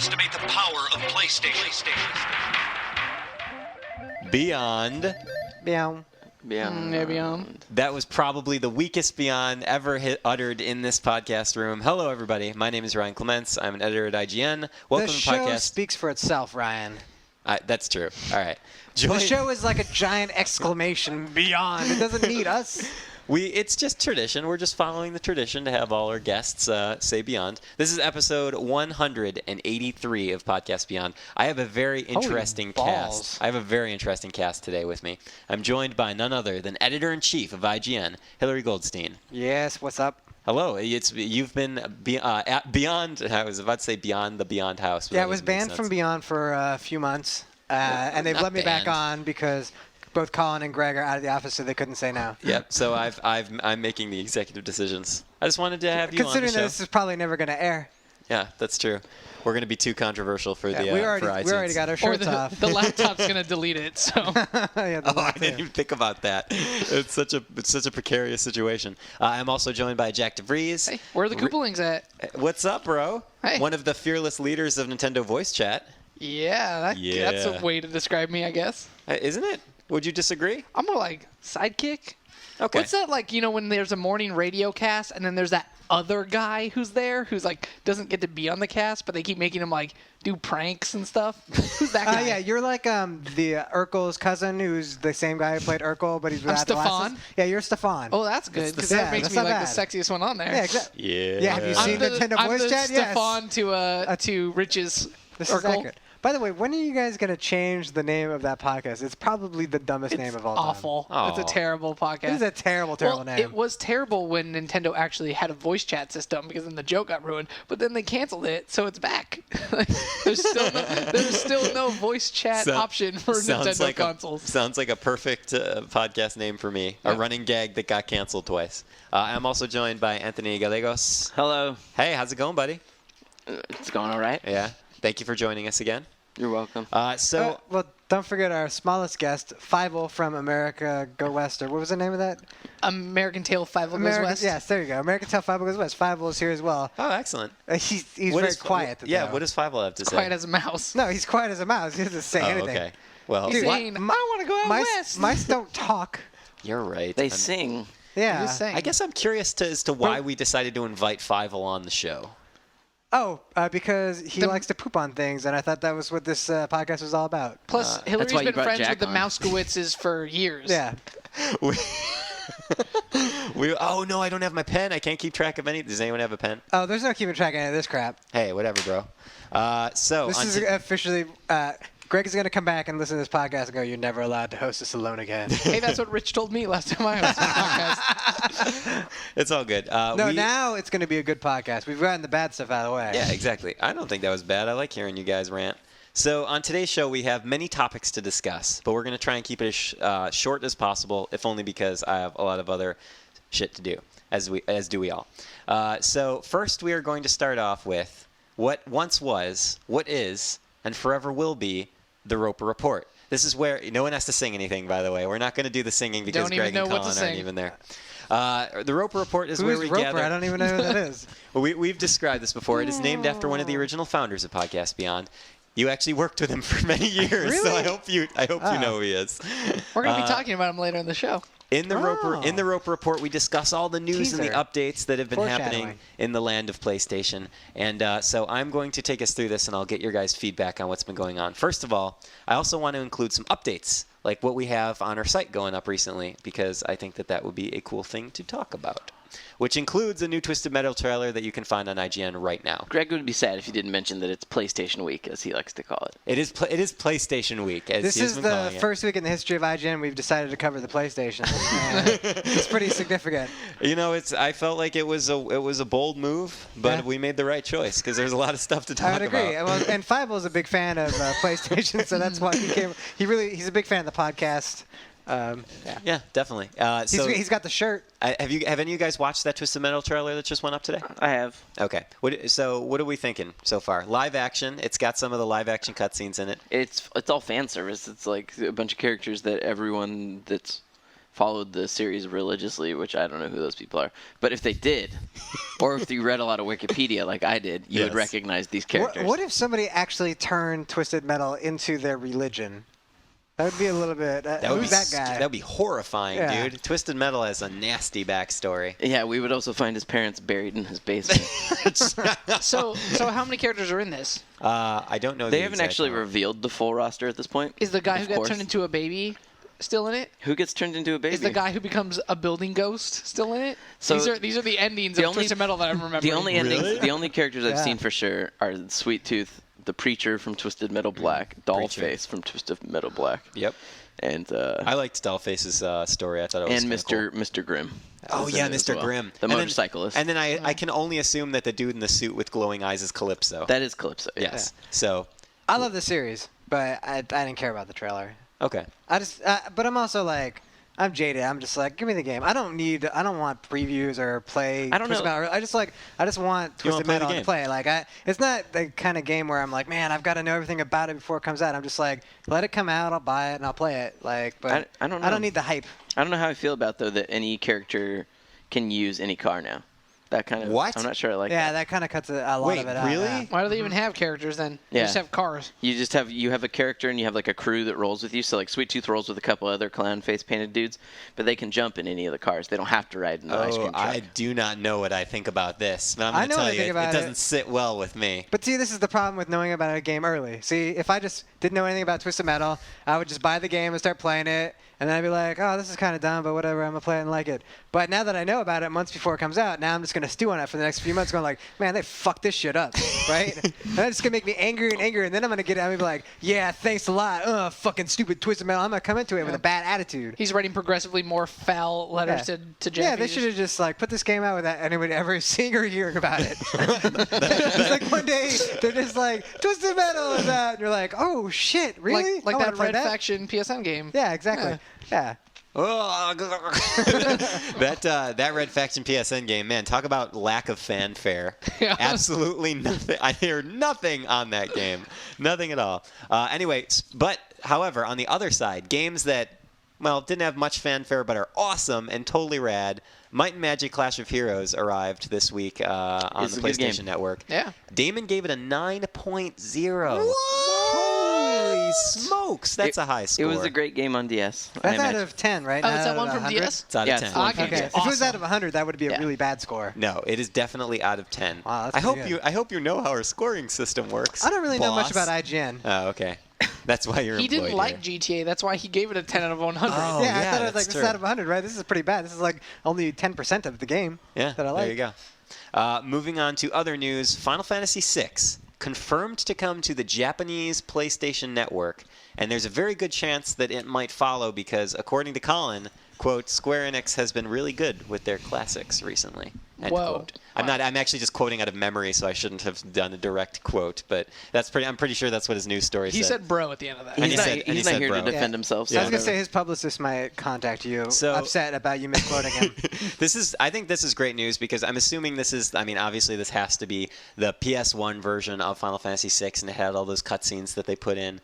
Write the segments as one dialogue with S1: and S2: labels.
S1: underestimate the power of PlayStation.
S2: Beyond.
S3: Beyond.
S4: Beyond.
S2: That was probably the weakest Beyond ever uttered in this podcast room. Hello, everybody. My name is Ryan Clements. I'm an editor at IGN. Welcome
S3: The
S2: to the
S3: show
S2: podcast.
S3: speaks for itself, Ryan.
S2: That's true. All right.
S3: The show is like a giant exclamation beyond. It doesn't need us.
S2: It's just tradition. We're just following the tradition to have all our guests say Beyond. This is episode 183 of Podcast Beyond. I have a very interesting cast. I have a very interesting cast today with me. I'm joined by none other than editor-in-chief of IGN, Hillary Goldstein.
S3: Yes, what's up?
S2: Hello. You've been at Beyond. I was about to say Beyond the Beyond House.
S3: Yeah, I was banned from Beyond for a few months, and they've let me back on because both Colin and Greg are out of the office, so they couldn't say no.
S2: Yep. So I'm making the executive decisions. I just wanted to have you on the show.
S3: Considering that this is probably never going to air.
S2: Yeah, that's true. We're going to be too controversial for the
S3: we
S2: iTunes.
S3: already got our shirts off.
S4: The laptop's going to delete it. So.
S3: I
S2: didn't even think about that. It's such a precarious situation. I'm also joined by Jack DeVries.
S4: Hey, where are the Koopalings at?
S2: What's up, bro?
S4: Hey.
S2: One of the fearless leaders of Nintendo Voice Chat.
S4: Yeah, that's a way to describe me, I guess.
S2: Isn't it? Would you disagree?
S4: I'm more like sidekick.
S2: Okay.
S4: What's that like, when there's a morning radio cast and then there's that other guy who's there who's like doesn't get to be on the cast, but they keep making him like do pranks and stuff? Who's that guy?
S3: Yeah, you're like the Urkel's cousin who's the same guy who played Urkel, but he's without the glasses.
S4: Stefan.
S3: Yeah, you're Stefan.
S4: Oh, that's good because that makes me like the sexiest one on there.
S3: Yeah, exactly.
S2: Yeah.
S3: Yeah, have you seen Nintendo Voice Chat? Yes.
S4: Stefan to Rich's
S3: This
S4: Urkel.
S3: is accurate. By the way, when are you guys going to change the name of that podcast? It's probably the dumbest name of all time.
S4: Awful. It's a terrible podcast.
S3: It is a terrible name.
S4: It was terrible when Nintendo actually had a voice chat system because then the joke got ruined. But then they canceled it, so it's back. There's still no voice chat option for Nintendo consoles.
S2: Sounds like a perfect podcast name for me. Yeah. A running gag that got canceled twice. I'm also joined by Anthony Gallegos.
S5: Hello.
S2: Hey, how's it going, buddy?
S5: It's going all right.
S2: Yeah. Thank you for joining us again.
S5: You're welcome.
S3: Well, don't forget our smallest guest, Fievel from America Go West, or what was the name of that?
S4: American Tail Fievel Goes West.
S3: Yes, there you go. American Tail Fievel Goes West. Fievel is here as well.
S2: Oh, excellent.
S3: He's very quiet.
S2: What does Fievel have to say?
S4: Quiet as a mouse.
S3: No, he's quiet as a mouse. He doesn't say anything.
S2: Okay. Well,
S4: he's saying, I want to go out west.
S3: Mice don't talk.
S2: You're right.
S5: They sing.
S3: Yeah.
S2: I guess I'm curious as to why we decided to invite Fievel on the show.
S3: Oh, because he likes to poop on things, and I thought that was what this podcast was all about.
S4: Plus, Hillary's been friends with the Mousekowitzes for years.
S3: Yeah.
S2: Oh, no, I don't have my pen. I can't keep track of any. Does anyone have a pen?
S3: Oh, there's no keeping track of any of this crap.
S2: Hey, whatever, bro.
S3: This is officially... Greg is going to come back and listen to this podcast and go, you're never allowed to host this alone again.
S4: Hey, that's what Rich told me last time I hosted the podcast.
S2: It's all good.
S3: Now it's going to be a good podcast. We've gotten the bad stuff out of the way.
S2: Yeah, exactly. I don't think that was bad. I like hearing you guys rant. So on today's show, we have many topics to discuss, but we're going to try and keep it as short as possible, if only because I have a lot of other shit to do, as do we all. So first, we are going to start off with what once was, what is, and forever will be the Roper Report. This is where no one has to sing anything, by the way. We're not going to do the singing because Greg and Colin aren't even there. The Roper Report is where we gather.
S3: I don't even know who that is.
S2: We've described this before. It is named after one of the original founders of Podcast Beyond. You actually worked with him for many years,
S3: really?
S2: So I hope you know who he is.
S4: We're going to be talking about him later in the show.
S2: In the Roper Report, we discuss all the news and the updates that have been happening in the land of PlayStation. And so I'm going to take us through this, and I'll get your guys' feedback on what's been going on. First of all, I also want to include some updates, like what we have on our site going up recently, because I think that would be a cool thing to talk about, which includes a new Twisted Metal trailer that you can find on IGN right now.
S5: Greg would be sad if you didn't mention that it's PlayStation Week, as he likes to call it.
S2: It is PlayStation Week, as
S3: this
S2: he's
S3: is
S2: been
S3: the
S2: calling it.
S3: first week in the history of IGN we've decided to cover the PlayStation. It's pretty significant.
S2: I felt like it was a bold move, but we made the right choice because there's a lot of stuff to talk about.
S3: I would agree. Well, and Fievel is a big fan of PlayStation, so that's why he came. He's a big fan of the podcast.
S2: Yeah, definitely.
S3: He's got the shirt.
S2: Have any of you guys watched that Twisted Metal trailer that just went up today?
S5: I have.
S2: Okay. What are we thinking so far? Live action. It's got some of the live action cutscenes in it.
S5: It's all fan service. It's like a bunch of characters that everyone that's followed the series religiously, which I don't know who those people are. But if they did, Or if you read a lot of Wikipedia like I did, you would recognize these characters.
S3: What if somebody actually turned Twisted Metal into their religion? That would be a little bit. Who's that guy?
S2: That would be horrifying,
S3: Yeah.
S2: dude. Twisted Metal has a nasty backstory.
S5: Yeah, we would also find his parents buried in his basement.
S4: So how many characters are in this?
S2: I don't know.
S5: They haven't actually revealed the full roster at this point.
S4: Is the guy who
S5: Of
S4: got
S5: course.
S4: turned into a baby still in it?
S5: Who gets turned into a baby?
S4: Is the guy who becomes a building ghost still in it?
S5: So
S4: these are the endings
S5: the
S4: of
S5: only-
S4: Twisted Metal that I'm remembering.
S5: The only endings, the only characters I've
S3: Yeah.
S5: seen for sure are Sweet Tooth, the Preacher from Twisted Metal Black, Dollface from Twisted Metal Black,
S2: Yep.
S5: and
S2: I liked Dollface's story. I thought it was
S5: and
S2: kinda cool.
S5: Mr. Grimm.
S2: Oh
S5: was
S2: yeah,
S5: in it as
S2: Mr.
S5: well.
S2: Grimm,
S5: the
S2: And then-
S5: motorcyclist.
S2: And then I can only assume that the dude in the suit with glowing eyes is Calypso.
S5: that is Calypso. Yeah.
S2: yes. So
S3: I love the series, but I didn't care about the trailer.
S2: okay.
S3: But I'm also like, I'm jaded. I'm just like, give me the game. I don't want previews or play.
S5: I don't
S3: Twisted
S5: know.
S3: Metal. I just want Twisted
S2: play the
S3: Metal to
S2: game.
S3: play. Like, it's not the kind of game where I'm like, man, I've got to know everything about it before it comes out. I'm just like, let it come out. I'll buy it and I'll play it. Like, but
S5: I don't
S3: I
S5: know.
S3: don't need the hype.
S5: I don't know how I feel about though that any character can use any car now. That kind of
S2: What?
S5: I'm not sure I like
S3: Yeah,
S5: that.
S3: that kind of cuts a lot
S2: Wait,
S3: of it out.
S2: really?
S3: yeah.
S4: Why do they even have characters then? They
S5: Yeah.
S4: just have cars.
S5: You have a character and you have like a crew that rolls with you. So like Sweet Tooth rolls with a couple other clown face painted dudes, but they can jump in any of the cars. They don't have to ride in the ice
S2: Oh,
S5: cream truck.
S2: I do not know what I think about this, but I'm
S3: I
S2: going to
S3: know what
S2: tell
S3: I
S2: you,
S3: think
S2: it
S3: about
S2: doesn't
S3: it.
S2: sit well with me.
S3: But see, this is the problem with knowing about a game early. See, if I just didn't know anything about Twisted Metal, I would just buy the game and start playing it, and then I'd be like, oh, this is kind of dumb, but whatever, I'm going to play it and like it. But now that I know about it months before it comes out, now I'm just going to stew on it for the next few months going like, man, they fucked this shit up, right? And that's going to make me angry and angry, and then I'm going to get it, I'm going to be like, yeah, thanks a lot. Fucking stupid Twisted Metal. I'm going to come into it with a bad attitude.
S4: He's writing progressively more foul letters to Jeff.
S3: Yeah, they should have just like put this game out without anyone ever seeing or hearing about it. It's like one day they're just like Twisted Metal is out, and you're like, oh shit, really?
S4: Like
S3: I wanna
S4: that
S3: play
S4: Red Faction PSN game.
S3: Yeah, exactly. Yeah.
S2: Oh, that Red Faction PSN game, man, talk about lack of fanfare.
S4: Yeah.
S2: Absolutely nothing. I hear nothing on that game. Nothing at all. Anyway, but however, on the other side, games that, well, didn't have much fanfare but are awesome and totally rad. Might and Magic Clash of Heroes arrived this week on
S5: It's
S2: the
S5: a good game.
S2: PlayStation Network.
S4: Yeah.
S2: Damon gave it a 9.0. Holy smokes, that's a high score.
S5: It was a great game on DS. I
S3: That's out
S5: imagine.
S3: of 10, right?
S4: Oh,
S3: Not
S4: is
S3: out
S4: that one
S3: of
S4: from
S3: 100?
S4: DS?
S2: It's out
S5: Yeah,
S2: of
S5: it's
S2: 10.
S5: one from
S3: Okay.
S5: DS.
S3: If it was
S4: Awesome.
S3: out of 100, that would be a
S5: Yeah.
S3: really bad score.
S2: No, it is definitely out of 10.
S3: Wow, that's
S2: I hope
S3: pretty
S2: you
S3: good.
S2: I hope you know how our scoring system works.
S3: I don't really know much
S2: boss.
S3: about IGN.
S2: Oh, okay. That's why you're
S4: He didn't
S2: employed
S4: like
S2: here.
S4: GTA. That's why he gave it a 10 out of 100.
S2: Oh,
S3: yeah, I
S2: yeah,
S3: thought it was
S2: that's
S3: like, this
S2: true.
S3: is out of 100, right? This is pretty bad. This is like only 10% of the game
S2: Yeah,
S3: that I like.
S2: there you go. Moving on to other news, Final Fantasy VI confirmed to come to the Japanese PlayStation Network, and there's a very good chance that it might follow because, according to Colin, quote, Square Enix has been really good with their classics recently. End
S4: Whoa.
S2: quote. I'm actually just quoting out of memory, so I shouldn't have done a direct quote, but I'm pretty sure that's what his news story
S4: He
S2: said.
S4: said bro at the end of that.
S2: And
S5: He's
S2: he
S5: not,
S2: said- and he
S5: he's not
S2: said
S5: here to
S2: bro.
S5: defend
S3: Yeah.
S5: himself.
S3: So I was
S5: so
S3: going to say
S5: whatever.
S3: his publicist might contact you
S2: So-
S3: upset about you misquoting him.
S2: I think this is great news because I'm assuming this is, I mean, obviously this has to be the PS1 version of Final Fantasy VI, and it had all those cutscenes that they put in.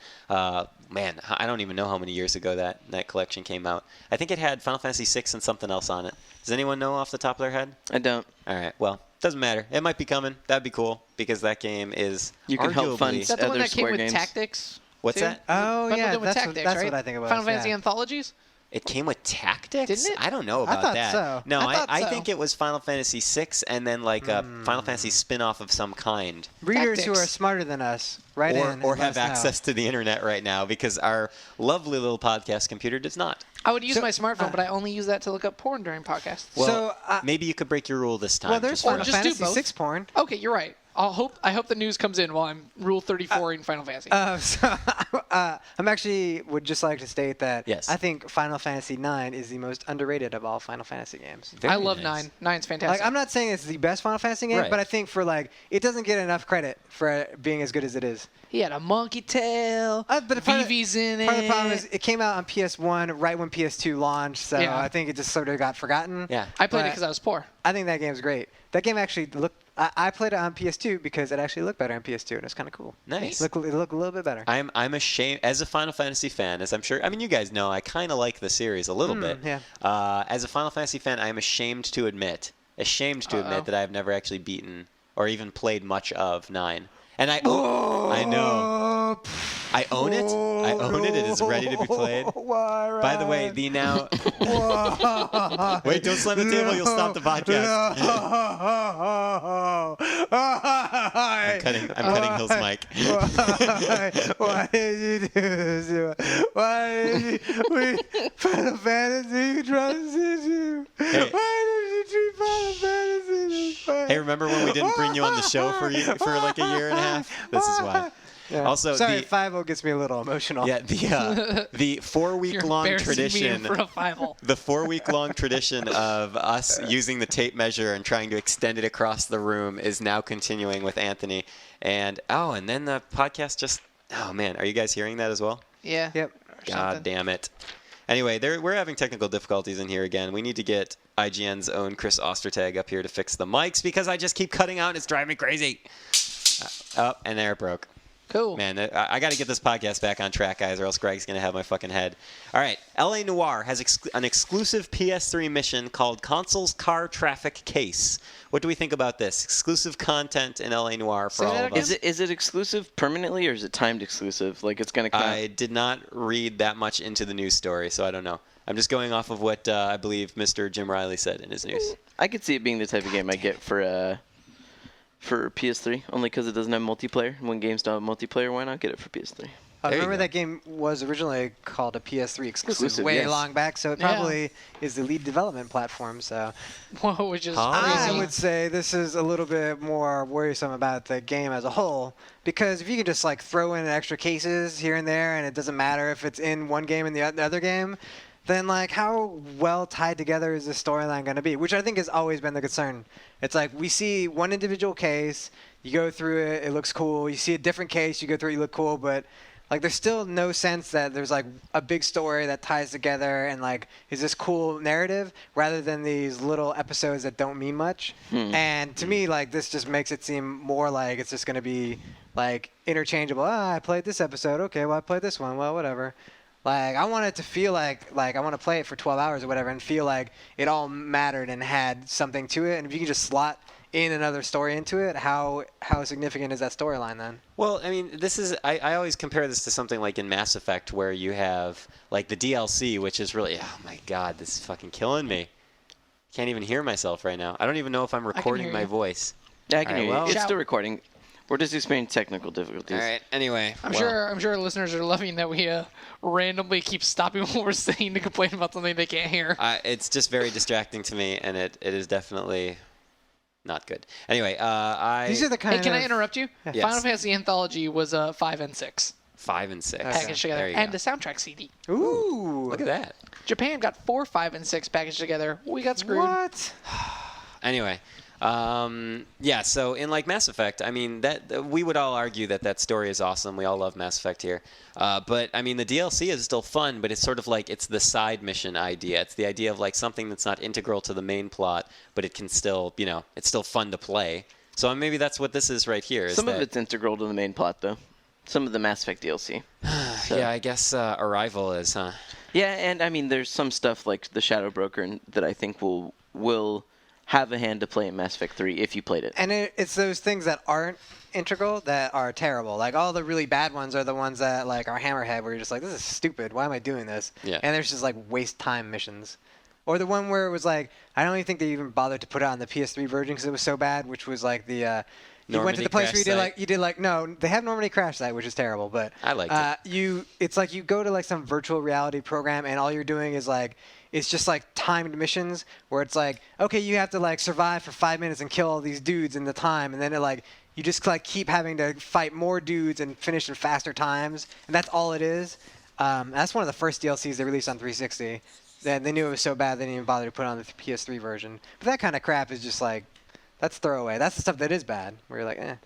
S2: Man, I don't even know how many years ago that collection came out. I think it had Final Fantasy VI and something else on it. Does anyone know off the top of their head?
S5: I don't.
S2: All right, well, doesn't matter. It might be coming. That'd be cool because that game is
S5: You can help fund
S2: arguably-
S4: Is that the one
S5: other
S4: that came
S5: Square
S4: with
S5: games.
S4: Tactics?
S2: What's
S4: too?
S2: that?
S3: Oh,
S4: Bundled
S3: yeah,
S4: in with
S3: that's,
S4: Tactics,
S3: that's
S4: right?
S3: what I think it was.
S4: Final Fantasy
S3: yeah.
S4: Anthologies?
S2: It came with Tactics?
S4: Didn't it?
S2: I don't know about
S3: thought
S2: that.
S3: so.
S2: No,
S4: I thought
S2: I
S4: so.
S2: think it was Final Fantasy VI and then like a Final Fantasy spin-off of some kind.
S3: Readers who
S4: Tactics.
S3: are smarter than us, write in.
S2: Or
S3: and let
S2: have
S3: us know.
S2: access to the internet right now because our lovely little podcast computer does not.
S4: I would use
S3: So,
S4: my smartphone, but I only use that to look up porn during podcasts.
S2: Well,
S3: So,
S2: maybe you could break your rule this time.
S3: Well, there's
S2: just for
S3: Final
S2: us.
S4: just do
S3: Fantasy
S4: both.
S3: 6 porn.
S4: Okay, you're right. I hope the news comes in while I'm Rule 34 in Final Fantasy.
S3: So I'm actually would just like to state that
S2: Yes.
S3: I think Final Fantasy IX is the most underrated of all Final Fantasy games.
S2: Very
S4: I love
S2: nice.
S4: 9. 9's fantastic.
S3: Like I'm not saying it's the best Final Fantasy game,
S2: Right.
S3: but I think for like it doesn't get enough credit for being as good as it is.
S4: He had a monkey tail.
S3: But part of-
S4: Vivi's in it.
S3: Part of the problem is it came out on PS1 right when PS2 launched, so
S4: Yeah.
S3: I think it just sort of got forgotten.
S2: Yeah.
S4: I played it
S3: but
S4: because I was poor.
S3: I think that game's great. That game actually looked. I played it on PS2 because it actually looked better on PS2, and it was kind of cool.
S2: Nice.
S3: It looked a little bit better.
S2: I'm ashamed as a Final Fantasy fan, as I'm sure. I mean, you guys know I kind of like the series a little bit.
S3: yeah.
S2: As a Final Fantasy fan, I'm ashamed to admit ashamed to admit that I've never actually beaten or even played much of 9. And I know. I own it. I own it. It is ready to be played. By the way, the now. Wait, don't slam the table. You'll stop the podcast. I'm cutting Hill's mic.
S3: Why did you do this? Why did you Final Fantasy trusted you?
S2: Hey.
S3: Why did you treat Final Fantasy this way?
S2: Hey, remember when we didn't bring you on the show for like a year and a half? This is why.
S3: Yeah.
S2: Also,
S3: sorry, 5-0 gets me a little emotional.
S2: Yeah, the 4-week-long tradition.
S4: Me for a 5-0.
S2: The 4-week-long tradition of us using the tape measure and trying to extend it across the room is now continuing with Anthony. And then the podcast just. Oh man, are you guys hearing that as well?
S4: Yeah.
S3: Yep.
S2: God damn it. Anyway, we're having technical difficulties in here again. We need to get IGN's own Chris Ostertag up here to fix the mics because I just keep cutting out and it's driving me crazy. And there it broke.
S4: Cool.
S2: Man, I got to get this podcast back on track, guys, or else Greg's going to have my fucking head. All right. L.A. Noire has an exclusive PS3 mission called Console's Car Traffic Case. What do we think about this? Exclusive content in L.A. Noire for all of us.
S5: Is it exclusive permanently, or is it timed exclusive? Like it's going to come out?
S2: I did not read that much into the news story, so I don't know. I'm just going off of what I believe Mr. Jim Riley said in his news.
S5: I could see it being the type of game I get for PS3, only because it doesn't have multiplayer. When games don't have multiplayer, why not get it for PS3?
S3: I remember that game was originally called a PS3 exclusive way
S5: yes.
S3: long back, so it probably is the lead development platform. So,
S4: which is
S3: I
S4: crazy.
S3: would say this is a little bit more worrisome about the game as a whole, because if you can just like throw in extra cases here and there, and it doesn't matter if it's in one game and the other game, then like how well tied together is this storyline going to be? Which I think has always been the concern. It's like we see one individual case, you go through it, it looks cool. You see a different case, you go through it, you look cool, but like there's still no sense that there's like a big story that ties together and like is this cool narrative rather than these little episodes that don't mean much. And to me, like this just makes it seem more like it's just going to be like interchangeable. I played this episode. Okay, well I played this one. Well, whatever. Like I want it to feel like I want to play it for 12 hours or whatever and feel like it all mattered and had something to it. And if you can just slot in another story into it, how significant is that storyline then?
S2: Well, I mean, this is I always compare this to something like in Mass Effect where you have like the DLC, which is really, oh my god, this is fucking killing me. Can't even hear myself right now. I don't even know if I'm recording my voice.
S5: Yeah, I can hear you.
S2: well,
S5: It's still recording. We're just experiencing technical difficulties.
S2: All right. Anyway,
S4: I'm sure listeners are loving that we randomly keep stopping what we're saying to complain about something they can't hear.
S2: It's just very distracting to me, and it is definitely not good. Anyway,
S3: These are the kind
S4: Can I interrupt you?
S2: Yes.
S4: Final Fantasy Anthology was 5 and 6
S2: 5 and 6
S4: packaged together,
S2: There you
S4: and
S2: go.
S4: the soundtrack CD.
S3: Ooh.
S2: Look at that.
S4: Japan got 4, 5, and 6 packaged together. We got screwed.
S3: What?
S2: Anyway, yeah. So in like Mass Effect, I mean that we would all argue that story is awesome. We all love Mass Effect here, but I mean the DLC is still fun, but it's sort of like it's the side mission idea. It's the idea of like something that's not integral to the main plot, but it can still, it's still fun to play. So maybe that's what this is right here.
S5: Some of it's integral to the main plot, though. Some of the Mass Effect DLC. So.
S2: Yeah, I guess Arrival is, huh?
S5: Yeah, and I mean, there's some stuff like the Shadow Broker that I think will have a hand to play in Mass Effect 3 if you played it.
S3: And it's those things that aren't integral that are terrible. Like all the really bad ones are the ones that like are Hammerhead, where you're just like, this is stupid. Why am I doing this?
S2: Yeah.
S3: And there's just like waste time missions. Or the one where it was like, I don't even think they even bothered to put it on the PS3 version because it was so bad, which was like the. You went to the place where you did like no, they have Normandy Crash Site, which is terrible, but
S2: I liked it.
S3: It's like you go to like some virtual reality program and all you're doing is like it's just like timed missions where it's like, okay, you have to like survive for 5 minutes and kill all these dudes in the time, and then it like you just like keep having to fight more dudes and finish in faster times, and that's all it is. That's one of the first DLCs they released on 360. They knew it was so bad they didn't even bother to put it on the PS3 version. But that kind of crap is just like. That's throwaway. That's the stuff that is bad, where you're like, eh.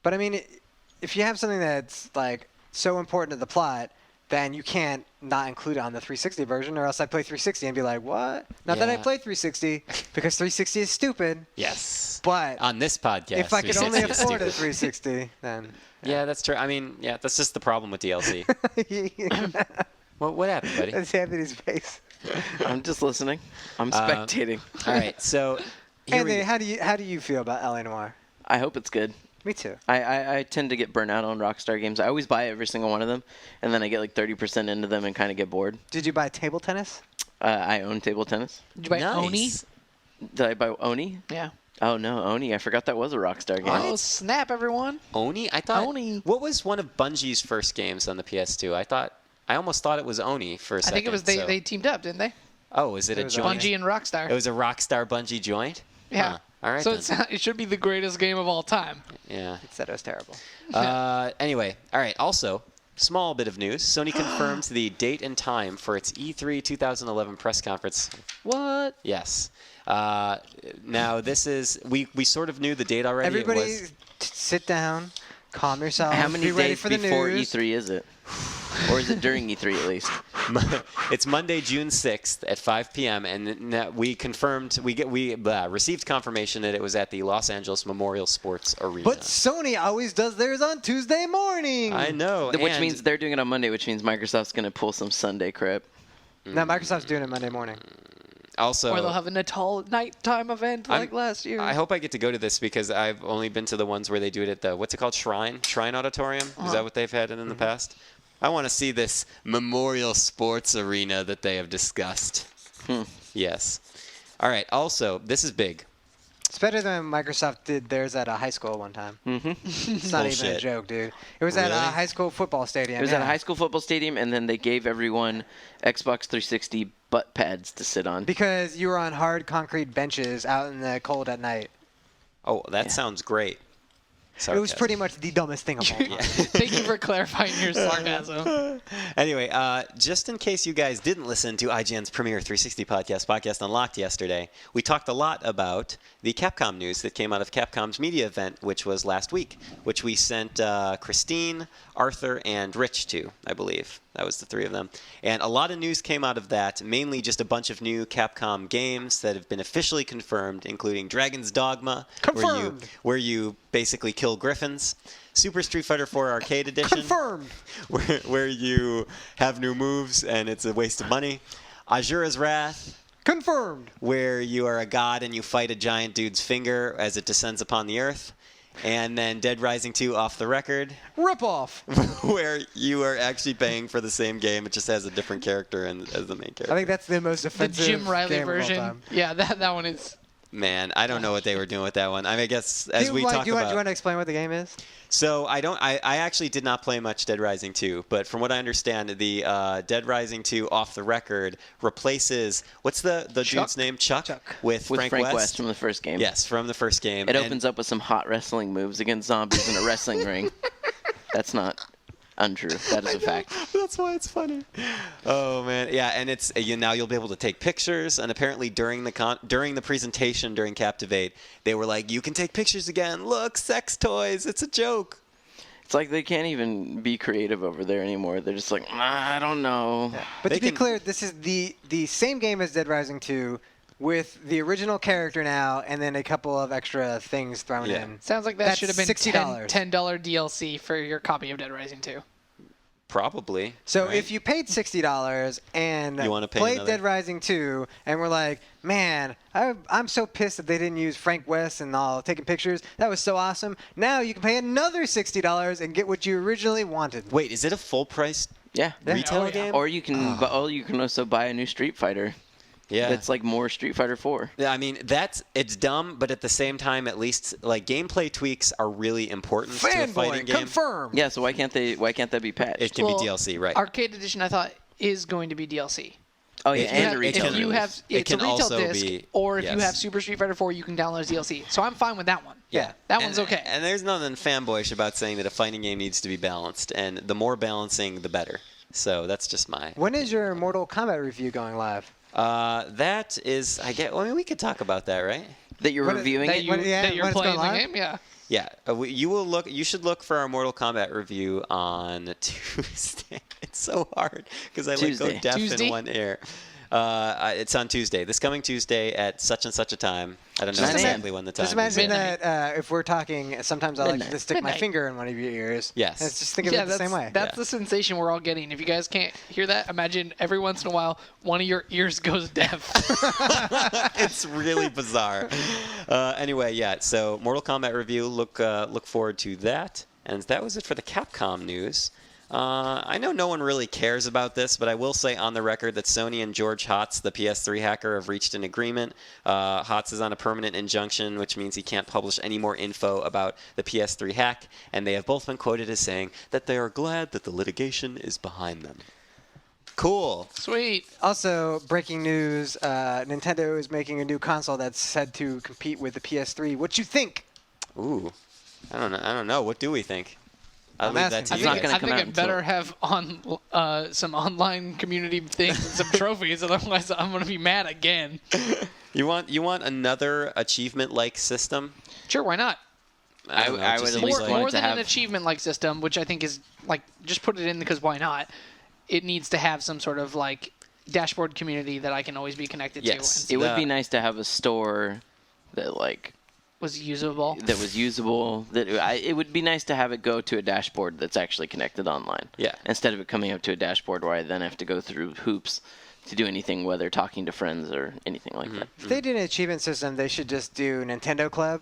S3: But I mean, if you have something that's like so important to the plot, then you can't not include it on the 360 version, or else I play 360 and be like, what? Not that I play 360, because 360 is stupid.
S2: Yes.
S3: But
S2: on this podcast,
S3: if I could only
S2: 360 is
S3: afford a
S2: stupid.
S3: 360, then.
S2: Yeah, that's true. I mean, yeah, that's just the problem with DLC. What happened, buddy?
S3: That's Anthony's face.
S5: I'm just listening. I'm spectating.
S2: All right, so here
S3: Anthony,
S2: we
S3: how do you feel about LA Noire?
S5: I hope it's good.
S3: Me too.
S5: I tend to get burnt out on Rockstar games. I always buy every single one of them, and then I get like 30% into them and kind of get bored.
S3: Did you buy table tennis?
S5: I own table tennis.
S4: Did you buy Oni?
S2: Nice.
S5: Did I buy Oni?
S4: Yeah.
S5: Oh, no, Oni. I forgot that was a Rockstar game.
S4: Oh, snap, everyone.
S2: Oni? I thought.
S4: Oni.
S2: What was one of Bungie's first games on the PS2? I almost thought it was Oni for a
S4: I
S2: second.
S4: think it was
S2: so-
S4: they teamed up, didn't they?
S2: Oh, is it,
S3: It
S2: a
S3: was
S2: joint?
S4: Bungie and Rockstar.
S2: It was a Rockstar Bungie joint?
S4: Yeah.
S2: Huh. All right.
S4: So
S2: then.
S4: it should be the greatest game of all time.
S2: Yeah.
S3: It said it was terrible.
S2: Anyway, all right. Also, small bit of news. Sony confirmed the date and time for its E3 2011 press conference.
S5: What?
S2: Yes. Now, this is... We sort of knew the date already.
S3: Everybody,
S2: It was,
S3: sit down, calm yourself.
S5: How many
S3: be ready
S5: days
S3: for the
S5: before
S3: news.
S5: E3 is it? Or is it during E3 at least?
S2: it's Monday, June 6th at 5 p.m. And we confirmed... We received confirmation that it was at the Los Angeles Memorial Sports Arena.
S3: But Sony always does theirs on Tuesday morning.
S2: I know.
S5: Which
S2: and-
S5: means they're doing it on Monday, which means Microsoft's going to pull some Sunday crap.
S3: No, Microsoft's doing it Monday morning.
S2: Also...
S4: Or they'll have a Natal nighttime event like last year.
S2: I hope I get to go to this because I've only been to the ones where they do it at the, what's it called, Shrine Auditorium? Is that what they've had it in the past? I want to see this Memorial Sports Arena that they have discussed. Yes. All right. Also, this is big.
S3: It's better than Microsoft did theirs at a high school one time. It's not even a
S2: Bullshit.
S3: joke, dude. It was at a
S2: Really?
S3: high school football stadium.
S5: It was
S3: yeah.
S5: at a high school football stadium, and then they gave everyone Xbox 360 butt pads to sit on.
S3: Because you were on hard concrete benches out in the cold at night.
S2: Oh, that sounds great.
S3: It was pretty much the dumbest thing of all time.
S4: Thank you for clarifying your sarcasm.
S2: Anyway, just in case you guys didn't listen to IGN's Premier 360 Podcast Unlocked yesterday, we talked a lot about the Capcom news that came out of Capcom's media event, which was last week, which we sent Christine, Arthur, and Rich to, I believe. That was the three of them. And a lot of news came out of that, mainly just a bunch of new Capcom games that have been officially confirmed, including Dragon's Dogma,
S3: Confirmed.
S2: where you basically kill griffins. Super Street Fighter IV Arcade Edition.
S3: Confirmed.
S2: Where you have new moves and it's a waste of money. Azura's Wrath,
S3: Confirmed.
S2: where you are a god and you fight a giant dude's finger as it descends upon the earth. And then Dead Rising 2 Off the Record,
S3: Rip off.
S2: where you are actually paying for the same game. It just has a different character as the main character.
S3: I think that's the most
S4: The
S3: offensive
S4: Jim Riley
S3: game of all
S4: version.
S3: time.
S4: Yeah, that one is.
S2: Man, I don't know what they were doing with that one. I mean, I guess as we
S3: do
S2: talk
S3: you
S2: about...
S3: want to explain what the game is?
S2: So I actually did not play much Dead Rising 2, but from what I understand, the Dead Rising 2 Off the Record replaces what's the dude's name? Chuck. With
S5: with
S2: Frank
S5: West from the first game.
S2: Yes, from the first game.
S5: It
S2: And-
S5: opens up with some hot wrestling moves against zombies in a wrestling ring. That's not untrue. That is a fact.
S2: That's why it's funny. Oh man, yeah, and it's now you'll be able to take pictures, and apparently during the presentation during Captivate, they were like, "You can take pictures again. Look, sex toys. It's a joke."
S5: It's like they can't even be creative over there anymore. They're just like, I don't know.
S3: But
S2: They
S3: to be
S2: can-
S3: clear, this is the same game as Dead Rising 2 with the original character now and then a couple of extra things thrown
S2: Yeah.
S3: in.
S4: Sounds like that
S3: That's
S4: should have been
S3: $60.
S4: $10 DLC for your copy of Dead Rising 2.
S2: Probably.
S3: So
S2: right?
S3: if you paid $60 and
S2: You wanna pay
S3: played
S2: another-
S3: Dead Rising 2 and were like, man, I'm so pissed that they didn't use Frank West and all taking pictures. That was so awesome. Now you can pay another $60 and get what you originally wanted.
S2: Wait, is it a full price
S5: Yeah.
S2: retail
S4: Oh, yeah.
S2: game?
S5: Or you can, you can also buy a new Street Fighter.
S2: Yeah.
S5: That's like more Street Fighter 4.
S2: Yeah, I mean, it's dumb, but at the same time, at least like gameplay tweaks are really important to a fighting
S3: Fanboy,
S2: game.
S3: confirm.
S5: Yeah. So why can't that be patched?
S2: It can
S4: Well,
S2: be DLC, right?
S4: Arcade Edition, I thought, is going to be DLC.
S5: Oh yeah,
S2: If
S5: and
S2: you
S5: a
S2: have-
S5: retail
S4: if you
S5: release.
S4: have,
S2: It
S4: it's a
S2: can
S4: retail
S2: also
S4: disc,
S2: be-
S4: or if you
S2: yes.
S4: have Super Street Fighter 4, you can download as DLC. So I'm fine with that one.
S3: Yeah.
S4: That one's okay.
S2: And there's nothing fanboyish about saying that a fighting game needs to be balanced, and the more balancing, the better. So that's just my.
S3: When is your Mortal Kombat review going live?
S2: That is, I mean, we could talk about that, right?
S5: that you're
S3: When-
S5: reviewing
S4: that
S5: it.
S4: you
S3: when- yeah,
S4: that you're
S3: when it's
S4: playing
S3: going
S4: the
S3: live?
S4: game, yeah.
S2: Yeah, you should look for our Mortal Kombat review on Tuesday. It's so hard because I like go
S5: Tuesday.
S2: deaf
S4: Tuesday?
S2: in one ear. It's on Tuesday. This coming Tuesday at such and such a time. I don't know
S5: 9 a.m.
S2: exactly when the time
S3: Just
S2: is.
S3: imagine that if we're talking, sometimes I like
S5: Midnight.
S3: to stick my
S4: Midnight.
S3: finger in one of your ears.
S2: Yes.
S3: And just think of it the same way.
S4: That's
S2: Yeah.
S4: the sensation we're all getting. If you guys can't hear that, imagine every once in a while one of your ears goes deaf.
S2: It's really bizarre. Anyway, yeah. So Mortal Kombat review. Look forward to that. And that was it for the Capcom news. I know no one really cares about this, but I will say on the record that Sony and George Hotz, the PS3 hacker, have reached an agreement. Hotz is on a permanent injunction, which means he can't publish any more info about the PS3 hack, and they have both been quoted as saying that they are glad that the litigation is behind them. Cool.
S4: Sweet.
S3: Also, breaking news, Nintendo is making a new console that's said to compete with the PS3. What you think?
S2: Ooh. I don't know. What do we think? I'll
S3: I'm
S2: leave that
S3: asking.
S2: to you
S5: not
S2: guys.
S5: gonna
S4: I
S5: come
S4: think
S5: out
S4: it better have some online community things and some trophies, otherwise I'm gonna be mad again.
S2: You want another achievement-like system?
S4: Sure, why not?
S2: I don't know, it
S5: I
S2: just
S5: would at
S2: seems
S5: least
S2: like-
S5: want
S4: More
S5: to
S4: than an
S5: have.
S4: achievement-like system, which I think is like just put it in because why not? It needs to have some sort of like dashboard community that I can always be connected
S2: Yes.
S4: to.
S5: It would
S2: The-
S5: be nice to have a store that
S4: Was usable.
S5: that was usable. It would be nice to have it go to a dashboard that's actually connected online.
S2: Yeah.
S5: Instead of it coming up to a dashboard where I then have to go through hoops to do anything, whether talking to friends or anything like that.
S3: If they did an achievement system, they should just do Nintendo Club,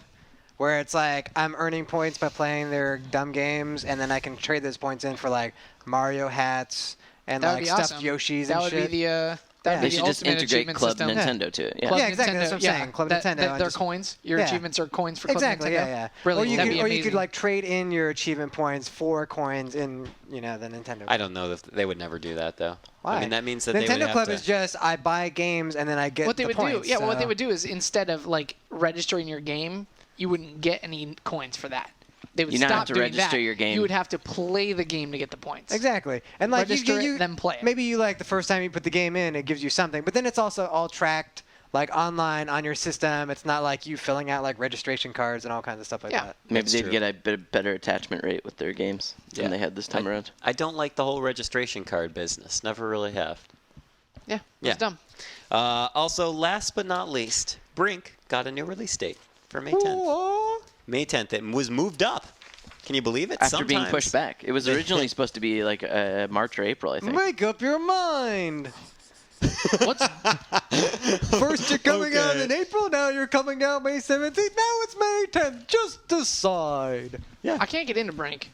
S3: where it's like I'm earning points by playing their dumb games, and then I can trade those points in for like Mario hats and
S4: That would
S3: like
S4: be
S3: stuffed
S4: awesome.
S3: Yoshis
S4: That
S3: and
S4: would
S3: shit.
S4: be the
S3: Yeah.
S4: that
S5: They
S4: would be
S5: should
S4: the
S5: just
S4: ultimate
S5: integrate
S4: achievement
S5: Club
S4: system.
S5: Nintendo to it. Yeah.
S4: Club
S3: Yeah, exactly, that's
S4: Nintendo,
S3: what I'm saying, Club Nintendo,
S4: That
S3: and
S4: they're
S3: just-
S4: coins. Your
S3: Yeah.
S4: achievements are coins for Club
S3: Exactly,
S4: Nintendo.
S3: yeah.
S4: Brilliant.
S3: Or you
S4: That'd
S3: could,
S4: be
S3: or you
S4: amazing.
S3: could like trade in your achievement points for coins in, the Nintendo.
S2: I don't know if they would never do that though.
S3: Why?
S2: I mean, that means that they would
S3: Nintendo
S2: have
S3: Club
S2: to.
S3: is just I buy games and then I get
S4: what they
S3: the
S4: would
S3: points.
S4: do, yeah, what they
S3: so-
S4: would do is instead of like registering your game, you wouldn't get any coins for that. They would
S5: You not
S4: stop
S5: have to
S4: doing
S5: register
S4: that.
S5: your game.
S4: You would have to play the game to get the points.
S3: Exactly. And like
S4: Register it, then play it.
S3: Maybe you like the first time you put the game in, it gives you something, but then it's also all tracked like online on your system. It's not like you filling out like registration cards and all kinds of stuff like
S4: Yeah.
S3: that.
S5: Maybe
S2: That's
S5: they'd
S2: true.
S5: get a bit better attachment rate with their games
S2: Yeah.
S5: than they had this time around.
S2: I don't like the whole registration card business. Never really have.
S4: Yeah,
S2: Yeah.
S4: it's dumb.
S2: Also, last but not least, Brink got a new release date for May 10th. May 10th. It was moved up. Can you believe it?
S5: After being
S2: Sometimes-
S5: pushed back. It was originally supposed to be like March or April, I think.
S3: Make up your mind.
S4: What's
S3: First you're coming out
S2: Okay.
S3: in April, now you're coming out May 17th, now it's May 10th. Just decide.
S4: I can't get into Brink.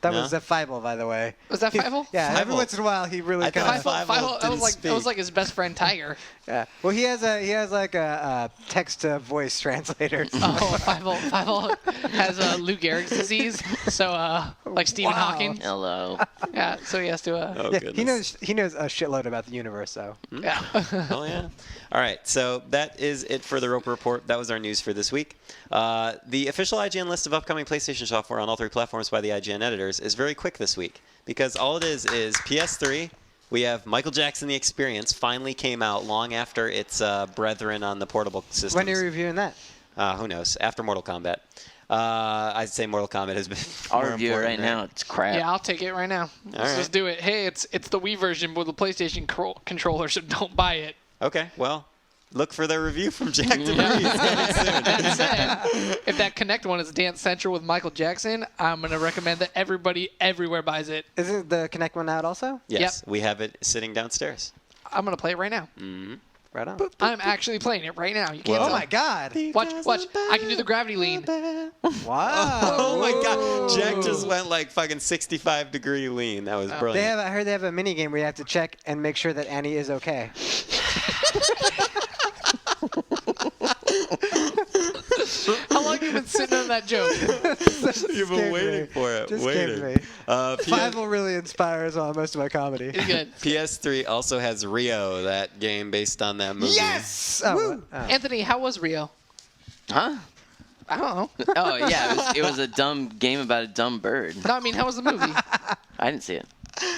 S3: That
S2: No?
S3: was a Fievel, by the way.
S4: Was that Fievel?
S3: Yeah, every
S2: Fievel.
S3: once in a while he really
S2: I
S3: kind
S2: thought
S3: of.
S2: Fievel
S4: Fievel, that
S2: didn't
S4: was
S2: speak.
S4: like his best friend Tiger.
S3: Yeah. Well, he has like a text to voice translator.
S4: Oh, Fievel has Lou Gehrig's disease, so like Stephen
S3: Wow.
S4: Hawking.
S5: Hello.
S4: Yeah, so he has to.
S2: Oh,
S3: Yeah,
S2: goodness.
S3: he knows a shitload about the universe, so.
S4: Yeah.
S2: Oh, yeah. All right, so that is it for the Roper Report. That was our news for this week. The official IGN list of upcoming PlayStation software on all three platforms by the IGN editors is very quick this week because all it is PS3. We have Michael Jackson The Experience finally came out long after its brethren on the portable systems.
S3: When are you reviewing that?
S2: Who knows? After Mortal Kombat. I'd say Mortal Kombat has been
S5: I'll
S2: more
S5: review it
S2: important,
S5: right now. It's crap.
S4: Yeah, I'll take it right now. Let's
S2: right.
S4: just do it. Hey, it's the Wii version with the PlayStation controller, so don't buy it.
S2: Okay, well, look for the review from Jack DeVries coming soon.
S4: That said, if that Connect one is Dance Central with Michael Jackson, I'm going to recommend that everybody everywhere buys it.
S3: Isn't the Kinect one out also?
S2: Yes, we have it sitting downstairs.
S4: I'm going to play it right now.
S3: Right on.
S4: I'm actually playing it right now. You can't
S3: Oh
S4: tell.
S3: my God!
S4: Watch. I can do the gravity lean.
S3: Wow!
S2: Oh my God! Jack just went like fucking 65-degree lean. That was brilliant.
S3: I heard they have a mini game where you have to check and make sure that Annie is okay.
S4: How long have you been sitting on that joke?
S2: You've been waiting for it.
S3: Just
S2: waiting.
S3: came to me. Fievel really inspires most of my comedy.
S4: It's good.
S2: PS3 also has Rio, that game based on that movie.
S3: Yes! Oh,
S4: Anthony, how was Rio?
S5: Huh?
S4: I don't know.
S5: Oh, yeah. It was a dumb game about a dumb bird.
S4: No, I mean, how was the movie?
S5: I didn't see it.